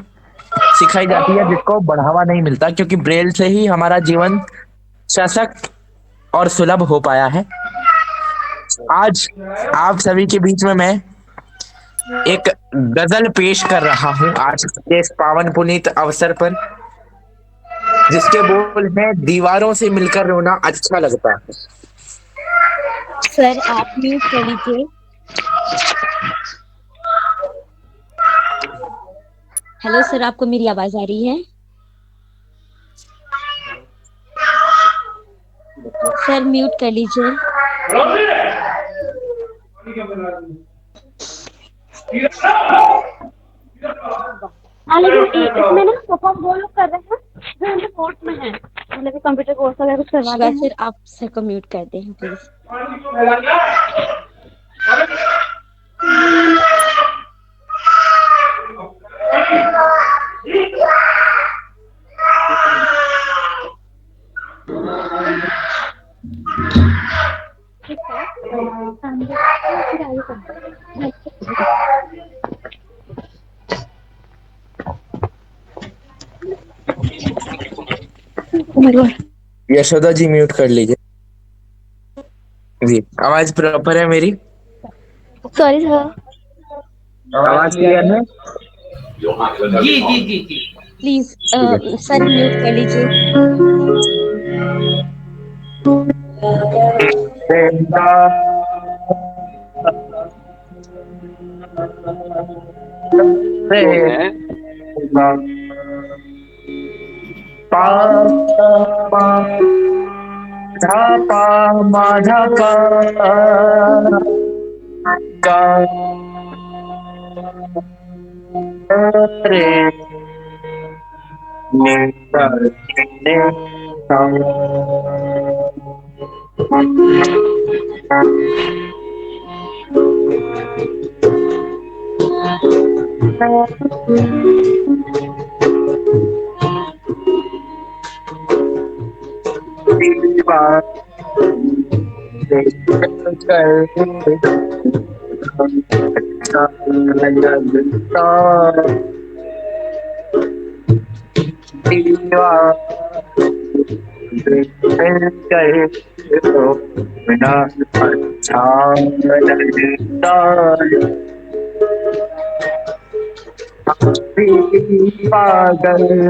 सिखाई जाती है, जिसको बढ़ावा नहीं मिलता, क्योंकि ब्रेल से ही हमारा जीवन सशक्त और सुलभ हो पाया है। आज आप सभी के बीच में मैं एक गजल पेश कर रहा हूं आज के इस पावन पुनीत अवसर पर, जिसके बोल हैं दीवारों से मिलकर रोना अच्छा लगता है। सर आप म्यूट कर लीजिए। हेलो सर, आपको मेरी आवाज आ रही है? सर म्यूट कर लीजिए। लेकिन इसमें ना सफा वो लोग कर रहे हैं जो उनके कोर्स में है, मतलब कंप्यूटर कोर्स वगैरह कुछ करवा रहे हैं। सर आप सर को म्यूट कर दें प्लीज। यशोदा जी म्यूट कर लीजिए जी। आवाज प्रॉपर है मेरी? Sorry sir. आवाज क्लियर है? जी जी जी जी प्लीज सर म्यूट कर लीजिए। पागल हो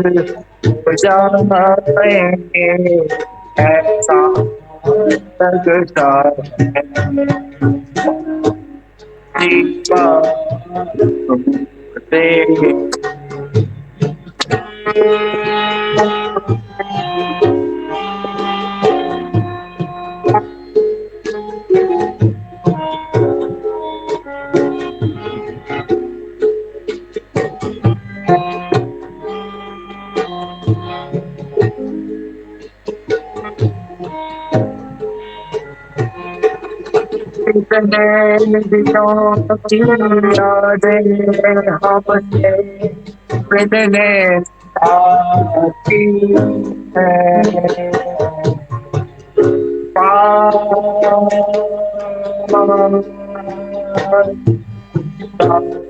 जाएंगे ऐसा लगता कितने दिनों की यादें हमसे मिलने आती है। कितने दिनों की यादें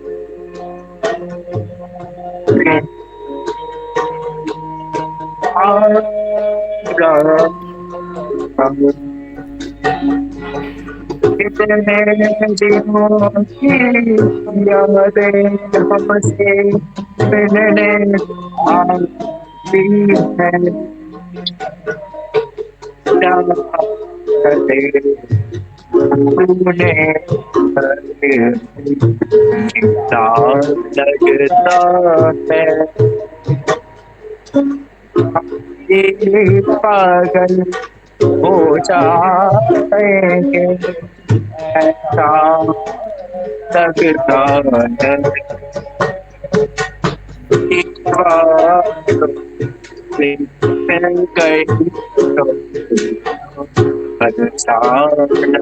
हमसे मिलने आती है। क्या करे तूने कितना लगता है ये पागल हो जाएंगे ऐसा लगता है एक बार मिल गई तो अच्छा लगता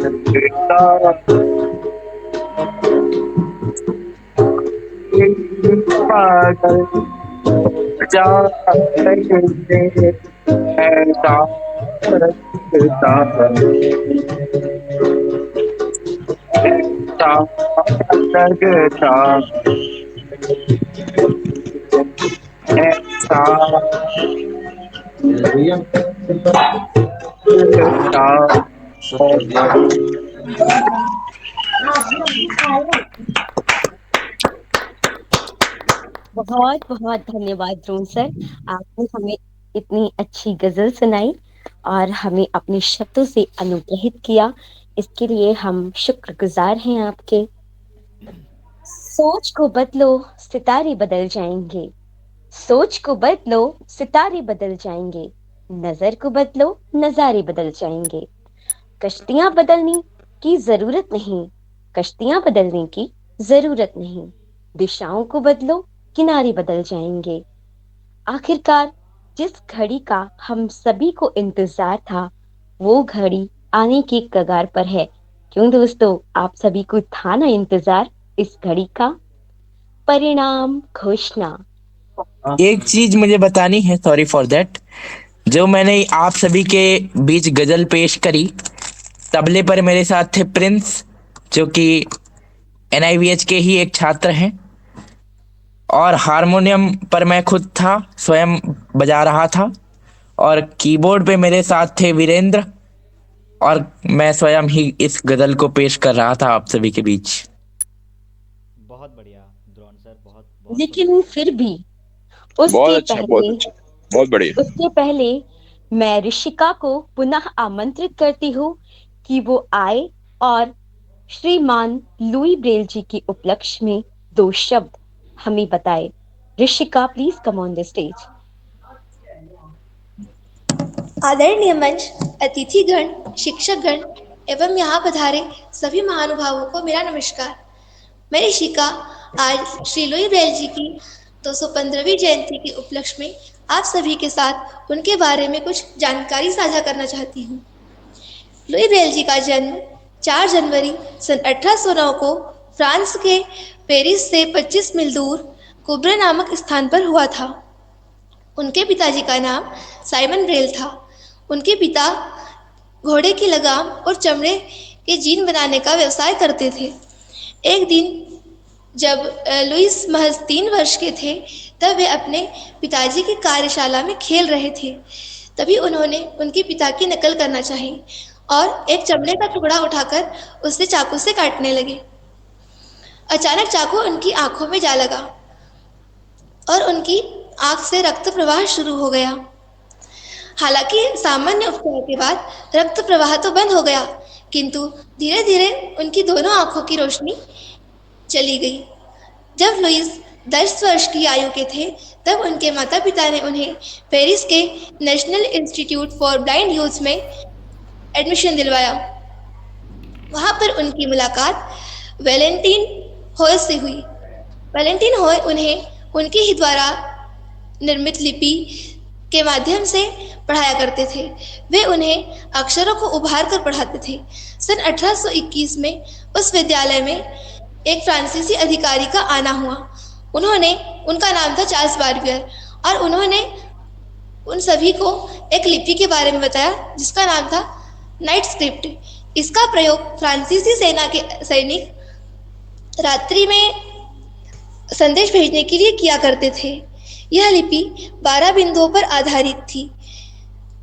पागल हो जाएंगे ऐसा लगता ऐसा लगता ऐसा बहुत बहुत धन्यवाद ध्रुव सर, आपने हमें इतनी अच्छी गजल सुनाई और हमें अपने शब्दों से अनुग्रहित किया। इसके लिए हम शुक्रगुजार हैं आपके। सोच को बदलो, सितारे बदल जाएंगे। सोच को बदलो, सितारे बदल जाएंगे। नजर को बदलो, नजारे बदल जाएंगे। कश्तियां बदलने की जरूरत नहीं, कश्तियां बदलने की जरूरत नहीं। दिशाओं को बदलो, किनारे बदल जाएंगे। आखिरकार जिस घड़ी का हम सभी को इंतजार था, वो घड़ी आने की कगार पर है। क्यों दोस्तों, आप सभी को था ना इंतजार इस घड़ी का? परिणाम घोषणा। एक चीज मुझे बतानी है, सॉरी फॉर दैट। जो मैंने आप सभी के बीच गजल पेश करी, तबले पर मेरे साथ थे प्रिंस, जो कि NIVH के ही एक छात्र हैं, और हारमोनियम पर मैं खुद था, स्वयं बजा रहा था, और कीबोर्ड पे मेरे साथ थे वीरेंद्र, और मैं स्वयं ही इस गजल को पेश कर रहा था आप सभी के बीच। बहुत बढ़िया द्रोण सर, बहुत बहुत लेकिन फिर भी बहुत बढ़िया। उसके पहले मैं ऋषिका को पुनः आमंत्रित करती हूँ कि वो आए और श्रीमान लुई ब्रेल जी की उपलक्ष्य में 2 शब्द हमें बताए। Rishika, please come on the stage. आदरणीय मंच, अतिथिगण, शिक्षकगण एवं यहाँ पधारे सभी महानुभावों को मेरा नमस्कार। मैं ऋषिका आज श्री लुई ब्रेल जी की 215वीं जयंती के उपलक्ष्य में आप सभी के साथ उनके बारे में कुछ जानकारी साझा करना चाहती हूँ। लुई ब्रेल जी का जन्म 4 जनवरी सन 1809 को फ्रांस के पेरिस से 25 मील दूर कुब्रे नामक स्थान पर हुआ था। उनके पिताजी का नाम साइमन ब्रेल था। उनके पिता घोड़े की लगाम और चमड़े के जीन बनाने का व्यवसाय करते थे। एक दिन जब लुइस महज 3 वर्ष के थे, तब वे अपने पिताजी की कार्यशाला में खेल रहे थे। तभी उन्होंने उनके पिता की नकल करना चाही और एक चमड़े का टुकड़ा उठाकर उसे चाकू से काटने लगे। अचानक चाकू उनकी आंखों में जा लगा और उनकी आंख से रक्त प्रवाह शुरू हो गया। हालांकि सामान्य उपचार के बाद रक्त प्रवाह तो बंद हो गया, किंतु धीरे धीरे उनकी दोनों आंखों की रोशनी चली गई। जब लुइस 10 वर्ष की आयु के थे, तब उनके माता पिता ने उन्हें पेरिस के national institute for blind youth में एडमिशन दिलवाया। वहाँ पर उनकी मुलाकात वैलेंटीन हॉय से हुई। वैलेंटीन हॉय उन्हें उनके ही द्वारा निर्मित लिपि के माध्यम से पढ़ाया करते थे। वे उन्हें अक्षरों को उभार कर पढ़ाते थे। सन 1821 में उस विद्यालय में एक फ्रांसीसी अधिकारी का आना हुआ। उनका नाम था चार्ल्स बार्बियर, और उन्होंने उन सभी को एक लिपि के बारे में बताया जिसका नाम था नाइट स्क्रिप्ट। इसका प्रयोग फ्रांसीसी सेना के सैनिक रात्रि में संदेश भेजने के लिए किया करते थे। यह लिपि 12 बिंदुओं पर आधारित थी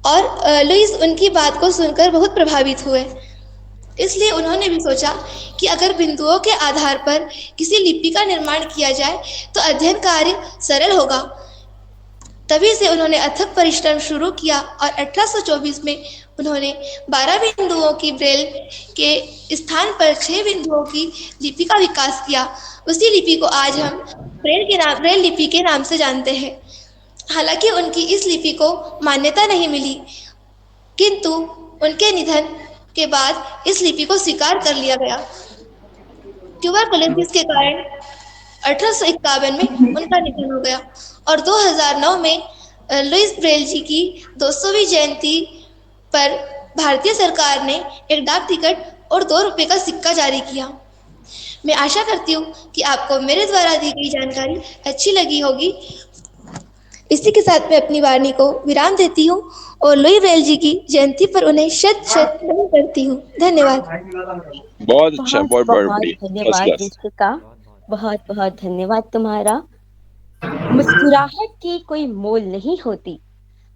और लुईस उनकी बात को सुनकर बहुत प्रभावित हुए। इसलिए उन्होंने भी सोचा कि अगर बिंदुओं के आधार पर किसी लिपि का निर्माण किया जाए तो अध्ययन कार्य सरल होगा। तभी से उन्होंने अथक परिश्रम शुरू किया और 1824 में उन्होंने 12 बिंदुओं की ब्रेल के स्थान पर 6 बिंदुओं की लिपि का विकास किया। उसी लिपि को आज हम ब्रेल लिपि के नाम से जानते हैं। हालांकि उनकी इस लिपि को मान्यता नहीं मिली, किंतु उनके निधन के बाद इस लिपि को स्वीकार कर लिया गया। ट्यूबरकुलोसिस के कारण 1851 में उनका निधन हो गया और 2009 में लुईस ब्रेल जी की 200वीं जयंती पर भारतीय सरकार ने एक डाक टिकट और 2 रुपए का सिक्का जारी किया। मैं आशा करती हूँ कि आपको मेरे द्वारा दी गई जानकारी अच्छी लगी होगी। इसी के साथ मैं अपनी वाणी को विराम देती हूँ और लुई ब्रेल जी की जयंती पर उन्हें शत शत नमन करती हूँ। धन्यवाद। बहुत अच्छा, बहुत बढ़िया, धन्यवाद रिशिका, बहुत बहुत धन्यवाद तुम्हारा। मुस्कुराहट की कोई मोल नहीं होती,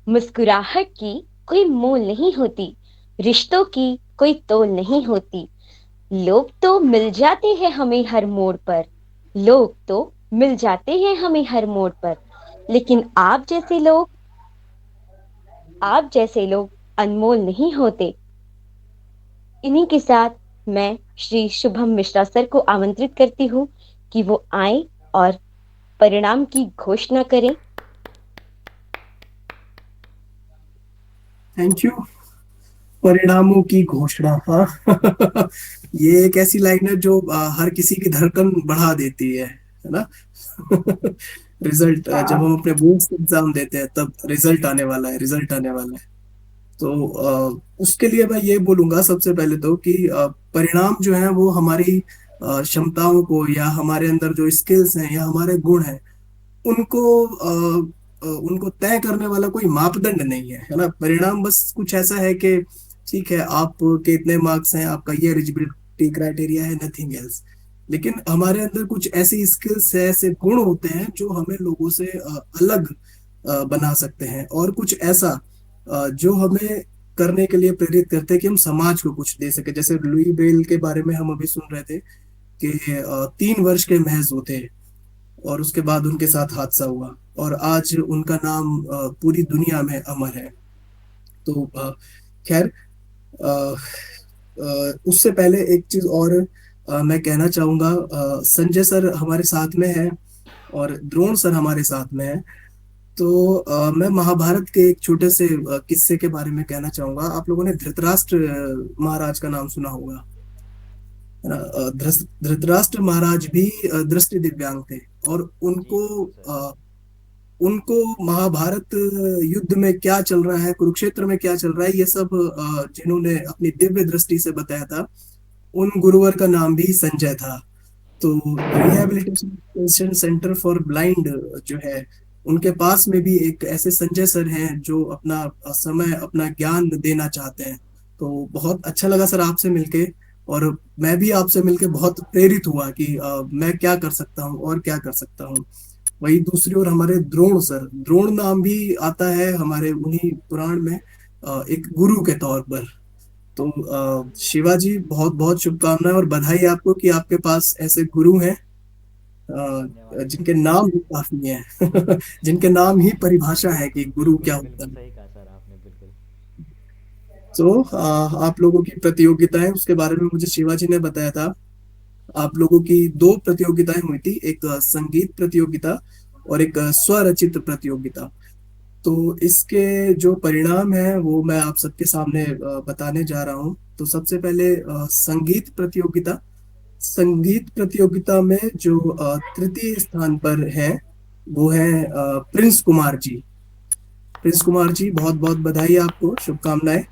मुस्कुराहट की कोई मोल नहीं होती, रिश्तों की कोई तोल नहीं होती। लोग तो मिल जाते हैं हमें हर मोड़ पर, लोग तो मिल जाते हैं हमें हर मोड़ पर, लेकिन आप जैसे लोग अनमोल नहीं होते। इन्हीं के साथ मैं श्री शुभम मिश्रा सर को आमंत्रित करती हूँ कि वो आए और परिणाम की घोषणा करें। Thank you. परिणामों की घोषणा, हाँ ये एक ऐसी लाइन है जो हर किसी की धड़कन बढ़ा देती है ना। रिजल्ट, जब हम अपने बोर्ड्स एग्जाम देते हैं तब रिजल्ट आने वाला है। तो उसके लिए मैं ये बोलूंगा सबसे पहले तो कि परिणाम जो है वो हमारी क्षमताओं को या हमारे अंदर जो स्किल्स हैं या हमारे गुण हैं उनको तय करने वाला कोई मापदंड नहीं है ना। परिणाम बस कुछ ऐसा है कि ठीक है, आपके इतने मार्क्स हैं, आपका ये एलिजिबिलिटी क्राइटेरिया है, नथिंग एल्स। लेकिन हमारे अंदर कुछ ऐसी स्किल्स है, ऐसे गुण होते हैं जो हमें लोगों से अलग बना सकते हैं, और कुछ ऐसा जो हमें करने के लिए प्रेरित करते हैं कि हम समाज को कुछ दे सके। जैसे लुई ब्रेल के बारे में हम अभी सुन रहे थे कि 3 वर्ष के महज वो थे और उसके बाद उनके साथ हादसा हुआ और आज उनका नाम पूरी दुनिया में अमर है। तो खैर, उससे पहले एक चीज और मैं कहना चाहूंगा। संजय सर हमारे साथ में है और द्रोण सर हमारे साथ में है। तो मैं महाभारत के एक छोटे से किस्से के बारे में कहना चाहूंगा। आप लोगों ने धृतराष्ट्र महाराज का नाम सुना होगा। धृतराष्ट्र महाराज भी दृष्टि दिव्यांग थे और उनको महाभारत युद्ध में क्या चल रहा है, कुरुक्षेत्र में क्या चल रहा है, ये सब जिन्होंने अपनी दिव्य दृष्टि से बताया था, उन गुरुवर का नाम भी संजय था। तो रिहैबिलिटेशन सेंटर फॉर ब्लाइंड जो है, उनके पास में भी एक ऐसे संजय सर हैं जो अपना समय, अपना ज्ञान देना चाहते हैं। तो बहुत अच्छा लगा सर आपसे मिलके, और मैं भी आपसे मिलके बहुत प्रेरित हुआ कि मैं क्या कर सकता हूँ और क्या कर सकता हूँ। वही दूसरी ओर हमारे द्रोण सर, द्रोण नाम भी आता है हमारे उन्हीं पुराण में एक गुरु के तौर पर। तो शिवाजी, बहुत बहुत शुभकामनाएं और बधाई आपको कि आपके पास ऐसे गुरु हैं जिनके नाम ही काफी हैं जिनके नाम ही परिभाषा है कि गुरु क्या होता है। तो आप लोगों की प्रतियोगिताएं, उसके बारे में मुझे शिवाजी ने बताया था। आप लोगों की 2 प्रतियोगिताएं हुई थी, एक संगीत प्रतियोगिता और एक स्वरचित प्रतियोगिता। तो इसके जो परिणाम है वो मैं आप सबके सामने बताने जा रहा हूँ। तो सबसे पहले संगीत प्रतियोगिता में जो तृतीय स्थान पर है वो है प्रिंस कुमार जी। प्रिंस कुमार जी, बहुत बहुत बधाई आपको, शुभकामनाएं।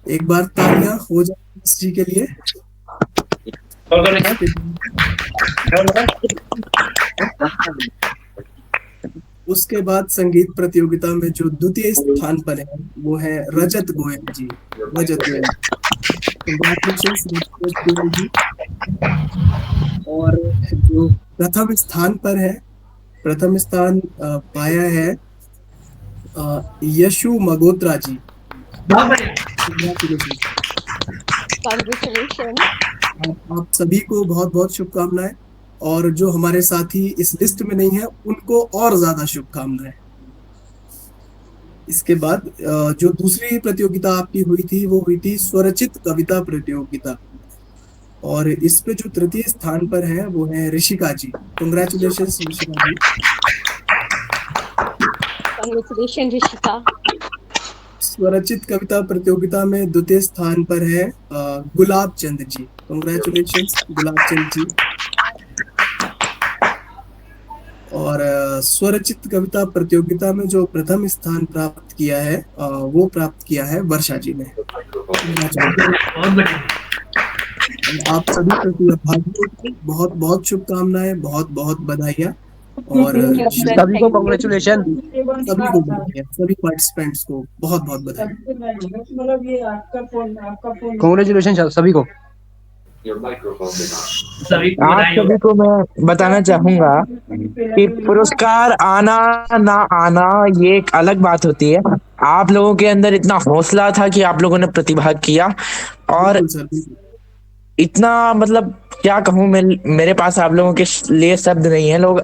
एक बार तालियां हो जाए प्रिंस जी के लिए। उसके बाद संगीत प्रतियोगिता में जो द्वितीय स्थान पर है वो है रजत गोयल जी। रजत गोयल, कंग्रेचुलेशंस रजत गोयल जी। और जो प्रथम स्थान पर है, प्रथम स्थान पाया है यशु मगोत्रा जी। Congratulations. आप सभी को बहुत बहुत शुभकामनाएं। और जो हमारे साथी इस लिस्ट में नहीं है उनको और ज्यादा शुभकामनाएं। इसके बाद जो दूसरी प्रतियोगिता आपकी हुई थी वो हुई थी स्वरचित कविता प्रतियोगिता, और इस पे जो तृतीय स्थान पर है वो है ऋषिका जी। कंग्रेचुलेशंस ऋषिका जी। Congratulations, Rishika. स्वरचित कविता प्रतियोगिता में द्वितीय स्थान पर है गुलाब चंद जी। कंग्रेचुलेशंस गुलाब चंद जी। और स्वरचित कविता प्रतियोगिता में जो प्रथम स्थान प्राप्त किया है वो प्राप्त किया है वर्षा जी ने। आप सभी प्रतिभागियों को बहुत बहुत शुभकामनाएं, बहुत बहुत बधाइयां। और सभी को कॉन्ग्रेचुलेशन। सभी को बधाइयां, सभी पार्टिसिपेंट्स को बहुत बहुत बधाई। कॉन्ग्रेचुलेशन सभी को। आप सभी को मैं बताना चाहूंगा कि पुरस्कार आना ना आना ये एक अलग बात होती है। आप लोगों के अंदर इतना हौसला था कि आप लोगों ने प्रतिभाग किया, और इतना मतलब क्या कहूँ मैं, मेरे पास आप लोगों के लिए शब्द नहीं है, लोग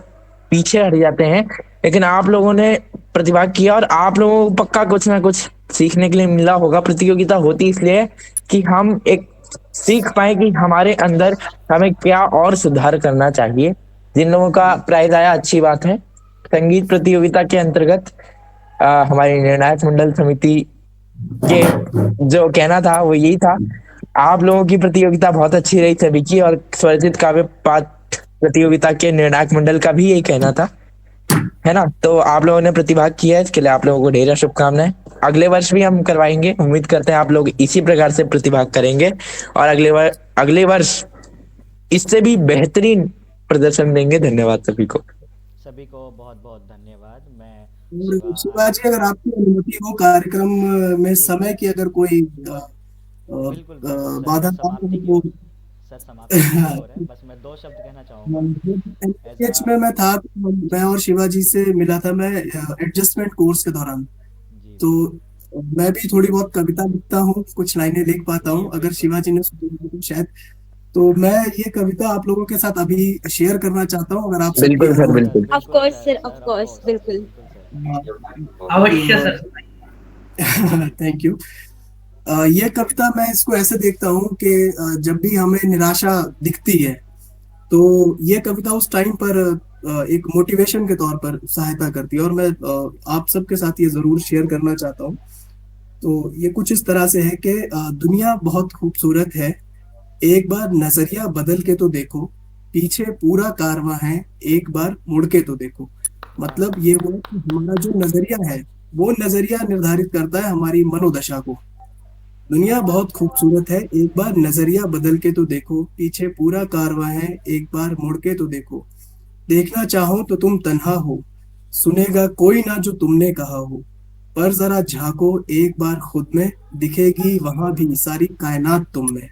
पीछे हट जाते हैं, लेकिन आप लोगों ने प्रतिभाग किया और आप लोगों को पक्का कुछ ना कुछ सीखने के लिए मिला होगा। प्रतियोगिता होती इसलिए कि हम एक सीख पाए कि हमारे अंदर हमें क्या और सुधार करना चाहिए। जिन लोगों का प्राइज आया अच्छी बात है। संगीत प्रतियोगिता के अंतर्गत हमारी निर्णायक मंडल समिति के जो कहना था वो यही था, आप लोगों की प्रतियोगिता बहुत अच्छी रही सभी की, और स्वरचित काव्य पाठ प्रतियोगिता के निर्णायक मंडल का भी यही कहना था, है ना। तो आप लोगों ने प्रतिभाग किया है, इसके लिए आप लोगों को ढेर शुभकामनाएं। अगले वर्ष भी हम करवाएंगे, उम्मीद करते हैं आप लोग इसी प्रकार से प्रतिभाग करेंगे और अगले वर्ष इससे भी बेहतरीन प्रदर्शन देंगे। धन्यवाद सभी को। सभी को बहुत बहुत धन्यवाद। मैं शिवा जी, अगर आपकी अनुमति हो कार्यक्रम में समय की अगर कोई बाधा तो सर समाप्ति हो रहा है, बस मैं 2 शब्द कहना चाहूंगा। में मैं था, मैं और शिवा जी से मिला था मैं एडजस्टमेंट कोर्स के दौरान, तो मैं भी थोड़ी बहुत कविता लिखता हूँ, कुछ लाइनें लिख पाता हूँ। अगर शिवा जी ने सुनी तो शायद, तो मैं ये कविता आप लोगों के साथ अभी शेयर करना चाहता हूँ, अगर आप बिल्कुल सर, बिल्कुल। Of course, sir. Of course, बिल्कुल। अवश्य सर। Thank you. ये कविता मैं इसको ऐसे देखता हूँ कि जब भी हमें निराशा दिखती है तो ये कविता उस टाइम पर एक मोटिवेशन के तौर पर सहायता करती है, और मैं आप सबके साथ ये जरूर शेयर करना चाहता हूँ। तो ये कुछ इस तरह से है कि दुनिया बहुत खूबसूरत है, एक बार नजरिया बदल के तो देखो, पीछे पूरा कारवां है, एक बार मुड़ के तो देखो। मतलब ये वो कि हमारा जो नजरिया है वो नजरिया निर्धारित करता है हमारी मनोदशा को। दुनिया बहुत खूबसूरत है, एक बार नजरिया बदल के तो देखो, पीछे पूरा कारवां है, एक बार मुड़ के तो देखो। देखना चाहो तो तुम तन्हा हो, सुनेगा कोई ना जो तुमने कहा हो, पर जरा झांको एक बार खुद में, दिखेगी वहां भी सारी कायनात तुम में।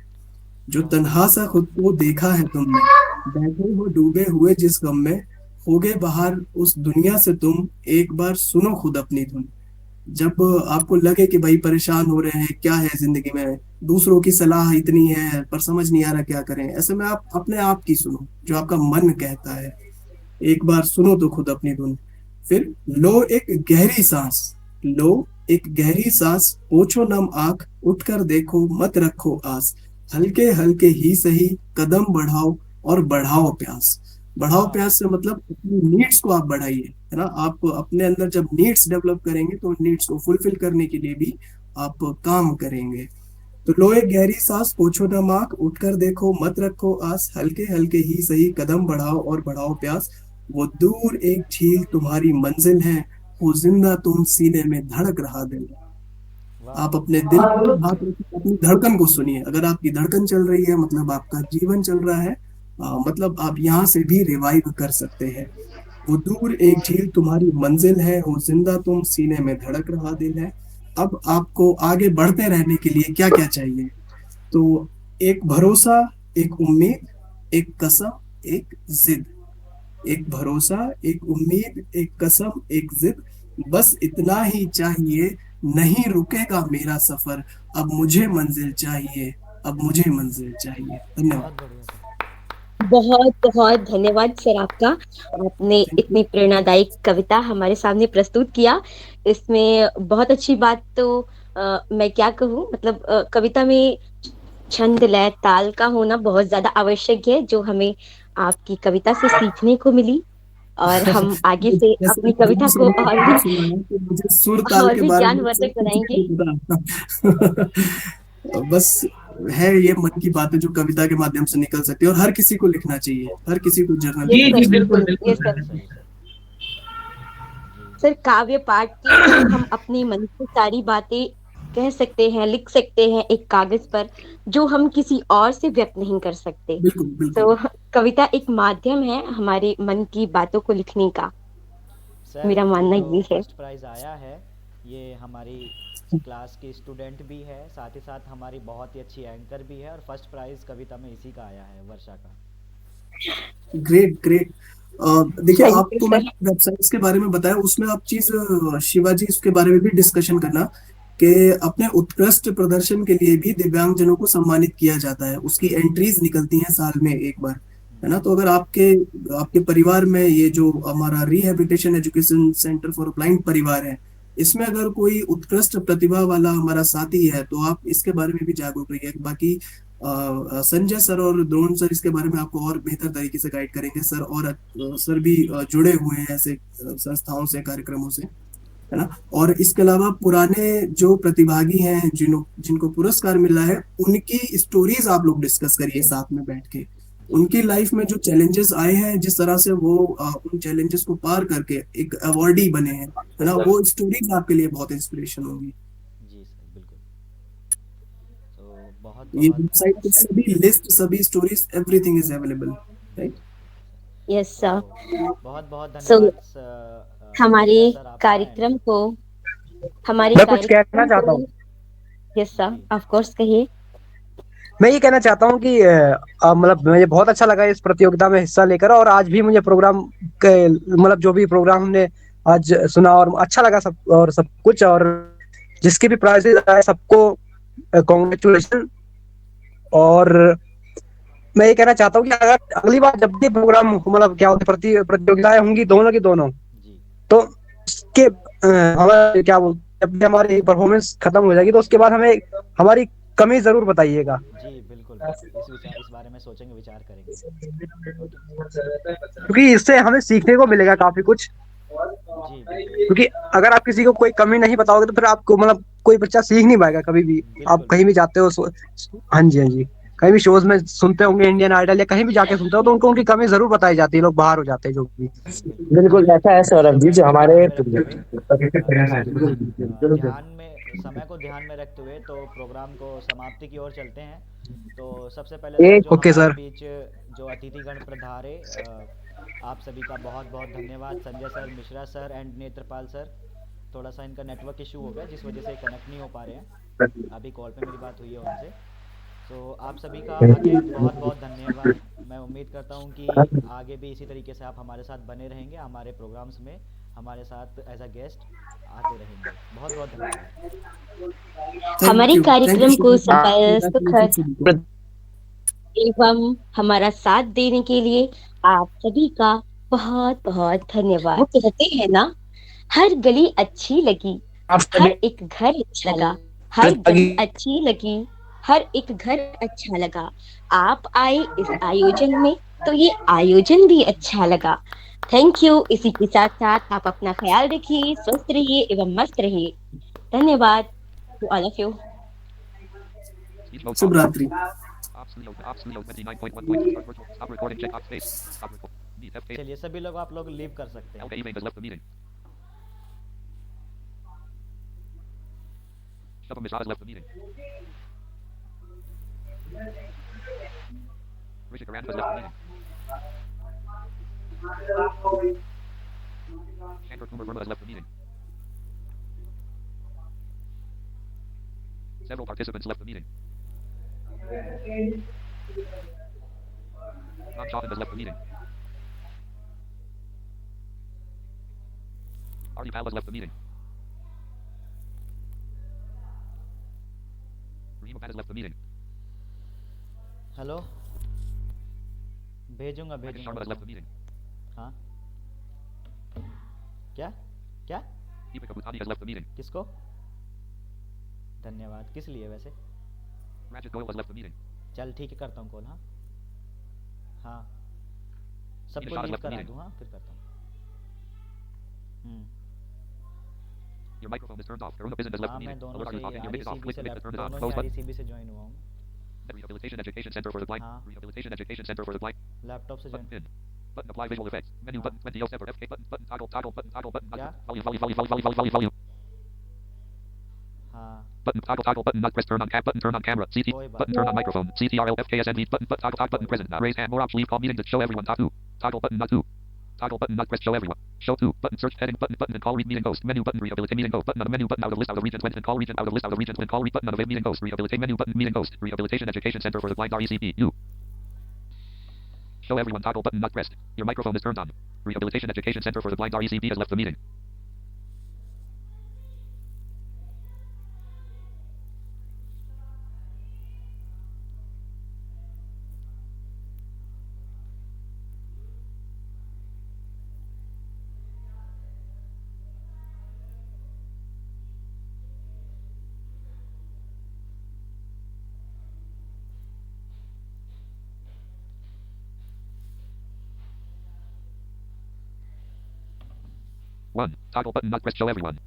जो तन्हा सा खुद को देखा है तुमने, बैठे हो डूबे हुए जिस गम में, होगे बाहर उस दुनिया से तुम, एक बार सुनो खुद अपनी धुन। जब आपको लगे कि भाई परेशान हो रहे हैं, क्या है जिंदगी में, दूसरों की सलाह इतनी है पर समझ नहीं आ रहा क्या करें, ऐसे में आप अपने आप की सुनो, जो आपका मन कहता है, एक बार सुनो तो खुद अपनी धुन। फिर लो एक गहरी सांस, लो एक गहरी सांस, पोछो नम आंख, उठकर देखो मत रखो आस, हल्के हल्के ही सही कदम बढ़ाओ और बढ़ाओ प्यास। बढ़ाओ प्यास से मतलब अपनी नीड्स को आप बढ़ाइए, है ना। आप अपने अंदर जब नीड्स डेवलप करेंगे तो नीड्स को फुलफिल करने के लिए भी आप काम करेंगे। तो लो एक गहरी सांस, पोछो न आंख, उठकर देखो मत रखो आस, हल्के हल्के ही सही कदम बढ़ाओ और बढ़ाओ प्यास। वो दूर एक झील तुम्हारी मंजिल है, हो जिंदा तुम सीने में धड़क रहा दिल। आप अपने दिल पे हाथ रखिए, अपनी धड़कन को सुनिए। अगर आपकी धड़कन चल रही है मतलब आपका जीवन चल रहा है। मतलब आप यहाँ से भी रिवाइव कर सकते हैं। वो दूर एक झील तुम्हारी मंजिल है, हो जिंदा तुम सीने में धड़क रहा दिल है। अब आपको आगे बढ़ते रहने के लिए क्या क्या चाहिए? तो एक भरोसा, एक उम्मीद, एक कसम, एक जिद। एक भरोसा, एक उम्मीद, एक कसम, एक जिद। बस इतना ही चाहिए, नहीं रुकेगा मेरा सफर। अब मुझे मंजिल चाहिए, अब मुझे मंजिल चाहिए। धन्यवाद। बहुत बहुत धन्यवाद सर आपका। आपने इतनी प्रेरणादायक कविता हमारे सामने प्रस्तुत किया। इसमें बहुत अच्छी बात तो मैं क्या कहूँ, मतलब कविता में छंद लय ताल का होना बहुत ज्यादा आवश्यक है, जो हमें आपकी कविता से सीखने को मिली। और हम आगे से जैसे अपनी कविता को सुना है कि मुझे सुर ताल और के भी बारे में ज्ञानवर्धक कुछ बनाएंगे। नहीं पता। बस है ये मन की बातें जो कविता के माध्यम से निकल सकती है, और हर किसी को लिखना चाहिए, हर किसी को जर्नल जी लिखना जी चाहिए। बिल्कुल ये बिल्कुल सर सर काव्य पाठ के थ्रू हम अपनी मन की सारी बातें कह सकते हैं, लिख सकते हैं एक कागज पर, जो हम किसी और से व्यक्त नहीं कर सकते। बिल्कुल बिल्कुल। तो कविता एक माध्यम है हमारे मन की बातों को लिखने का, सर मेरा मानना जो ये है। फर्स्ट प्राइज आया है ये हमारी क्लास की स्टूडेंट भी है, साथ ही साथ हमारी बहुत ही अच्छी एंकर भी है, और फर्स्ट प्राइज कविता में इसी का आया है, वर्षा का। Great great. देखिए, थैंक यू आपको सर। मैंने वेबसाइट्स के बारे में बताया, उसमें आप चीज शिवाजी उसके बारे में भी डिस्कशन करना कि अपने उत्कृष्ट प्रदर्शन के लिए भी दिव्यांगजनों को सम्मानित किया जाता है। उसकी एंट्रीज निकलती हैं साल में एक बार, है ना? तो अगर आपके आपके परिवार में ये जो हमारा rehabilitation education centre for blind परिवार है, इसमें अगर कोई उत्कृष्ट प्रतिभा वाला हमारा साथी है तो आप इसके बारे में भी जागरूक रहिए। बाकी संजय सर और द्रोण सर इसके बारे में आपको और बेहतर तरीके से गाइड करेंगे। सर और सर भी जुड़े हुए हैं ऐसे संस्थाओं से, कार्यक्रमों से, है ना? और इसके अलावा पुराने जो प्रतिभागी हैं जिनको पुरस्कार मिला है, उनकी स्टोरीज आप लोग डिस्कस करिए साथ में बैठ के। उनकी लाइफ में जो चैलेंजेस आए हैं, जिस तरह से वो उन चैलेंजेस को पार करके एक अवार्डी बने हैं, है ना? वो स्टोरीज आपके लिए बहुत इंस्पिरेशन होगी। जी सर बिल्कुल। तो बहुत ये बहुत वेबसाइट पे सभी लिस्ट, सभी stories, everything is available, right? Yes sir. बहुत बहुत सो धन्यवाद हमारे संजय सर आपका। कार्यक्रम को हमारे मैं कुछ कहना कार्यक्रम चाहता को हूँ। यस सर, ऑफ कोर्स कहिए। मैं ये कहना चाहता हूँ कि मतलब मुझे बहुत अच्छा लगा इस प्रतियोगिता में हिस्सा लेकर, और आज भी मुझे प्रोग्राम के मतलब जो भी प्रोग्राम हमने आज सुना और अच्छा लगा सब और सब कुछ, और जिसके भी प्राइजेस आए सबको कॉन्ग्रेचुलेशन। और मैं ये कहना चाहता हूँ कि अगर अगली बार जब भी प्रोग्राम मतलब क्या होते प्रतियोगिताएं होंगी दोनों की दोनों, तो उसके हमारे क्या बोलते जब भी हमारी परफॉर्मेंस खत्म हो जाएगी तो उसके बाद हमें हमारी कमी जरूर बताइएगा। जी बिल्कुल बिल्कुल, इस बारे में सोचेंगे, विचार करेंगे। क्योंकि इससे हमें सीखने को मिलेगा काफी कुछ। जी क्योंकि अगर आप किसी को कोई कमी नहीं बताओगे तो फिर आपको मतलब कोई बच्चा सीख नहीं पाएगा कभी भी। आप कहीं भी जाते हो हाँ जी हाँ जी, कहीं भी शोज में सुनते होंगे, इंडियन आइडल या कहीं भी जाके सुनते हो, तो उनको उनकी कमी जरूर बताई जाती है, लोग बाहर हो जाते हैं जो भी। बिल्कुल ऐसा है सौरभ जी, जो हमारे समय को ध्यान में रखते हुए तो प्रोग्राम को समाप्ति की ओर चलते हैं। तो सबसे पहले तो जो ओके हमारे सर। बीच जो अतिथिगण पधारे, आप सभी का बहुत बहुत धन्यवाद। Sanjay sir, Mishra sir and Netrapal sir. थोड़ा सा इनका नेटवर्क इशू हो गया जिस वजह से कनेक्ट नहीं हो पा रहे हैं। अभी कॉल पे मेरी बात हुई है उनसे। तो आप सभी का अगेन बहुत बहुत धन्यवाद। मैं उम्मीद करता हूँ कि आगे भी इसी तरीके से आप हमारे साथ बने रहेंगे, हमारे प्रोग्राम्स में हमारे साथ एज अ गेस्ट आते रहेंगे। बहुत बहुत धन्यवाद। हमारे कार्यक्रम को सफल, सुखद एवं हमारा साथ देने के लिए आप सभी का बहुत बहुत धन्यवाद। वो कहते हैं ना, हर गली अच्छी लगी, हर एक घर अच्छा लगा, हर गली अच्छी लगी, हर एक घर अच्छा लगा। आप आए इस आयोजन में तो ये आयोजन भी अच्छा लगा। Thank you. इसी के साथ साथ आप अपना ख्याल रखिए, स्वस्थ रहिए एवं मस्त रहिए। धन्यवाद टू ऑल ऑफ यू। शुभ रात्रि। चलिए सभी लोग, आप लोग लीव कर सकते हैं। Shubham Mishra has left the meeting. Rishik Arand has left the meeting. Shankar Kumar Verma has left the meeting. Several participants left the meeting. Ram Chavan has left the meeting. Arti Pal has left the meeting. Rahim Abad has left the meeting. Hello भेजूंगा Rakesh भेजूंगा Sharma has left the भेजूंगा। meeting. हाँ क्या क्या Deepika Bhutani has left the meeting. किसको धन्यवाद किस लिए वैसे Rajat Goyal has left the meeting. चल ठीक है करता हूँ कॉल हाँ हाँ Tina सबको Shah has leave left the करा meeting. दूँ हाँ फिर करता हूँ Your microphone is turned off. Karuna Bizan has left हाँ the मैं meeting. दोनों Alert, से are you talking? Your mic is off. RECB Click से the mic to turn it on. दोनों Close से button. RECB से ज्वाइन हुआ हूँ Rehabilitation Education Center for the Blind. हाँ Rehabilitation Education Center for the Blind. Laptop से Button join pin. Button apply visual effects. Menu हाँ button 20 O step or FK button button toggle button क्या volume. हाँ Button toggle button not press turn on camera. CT कोई बात button turn on microphone. CTRL FKSNV button toggle button present. Raise hand more option leave call meeting to show everyone top 2. Toggle button not 2. Toggle button not press show everyone. Show 2 button search heading button and call read meeting ghost menu button rehabilitate meeting ghost button on the menu button out of list out of regions when call region out of list out of regions when call read button on the meeting ghost rehabilitate menu button meeting ghost Rehabilitation Education Center for the Blind RECP U. Show everyone toggle button not pressed. Your microphone is turned on. Rehabilitation Education Center for the Blind RECP has left the meeting. One. Toggle button not pressed show everyone.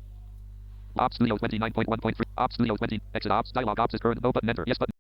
Ops Studio 29.1.3. Ops Studio 20. Exit Ops. Dialog Ops is current. No button enter. Yes button.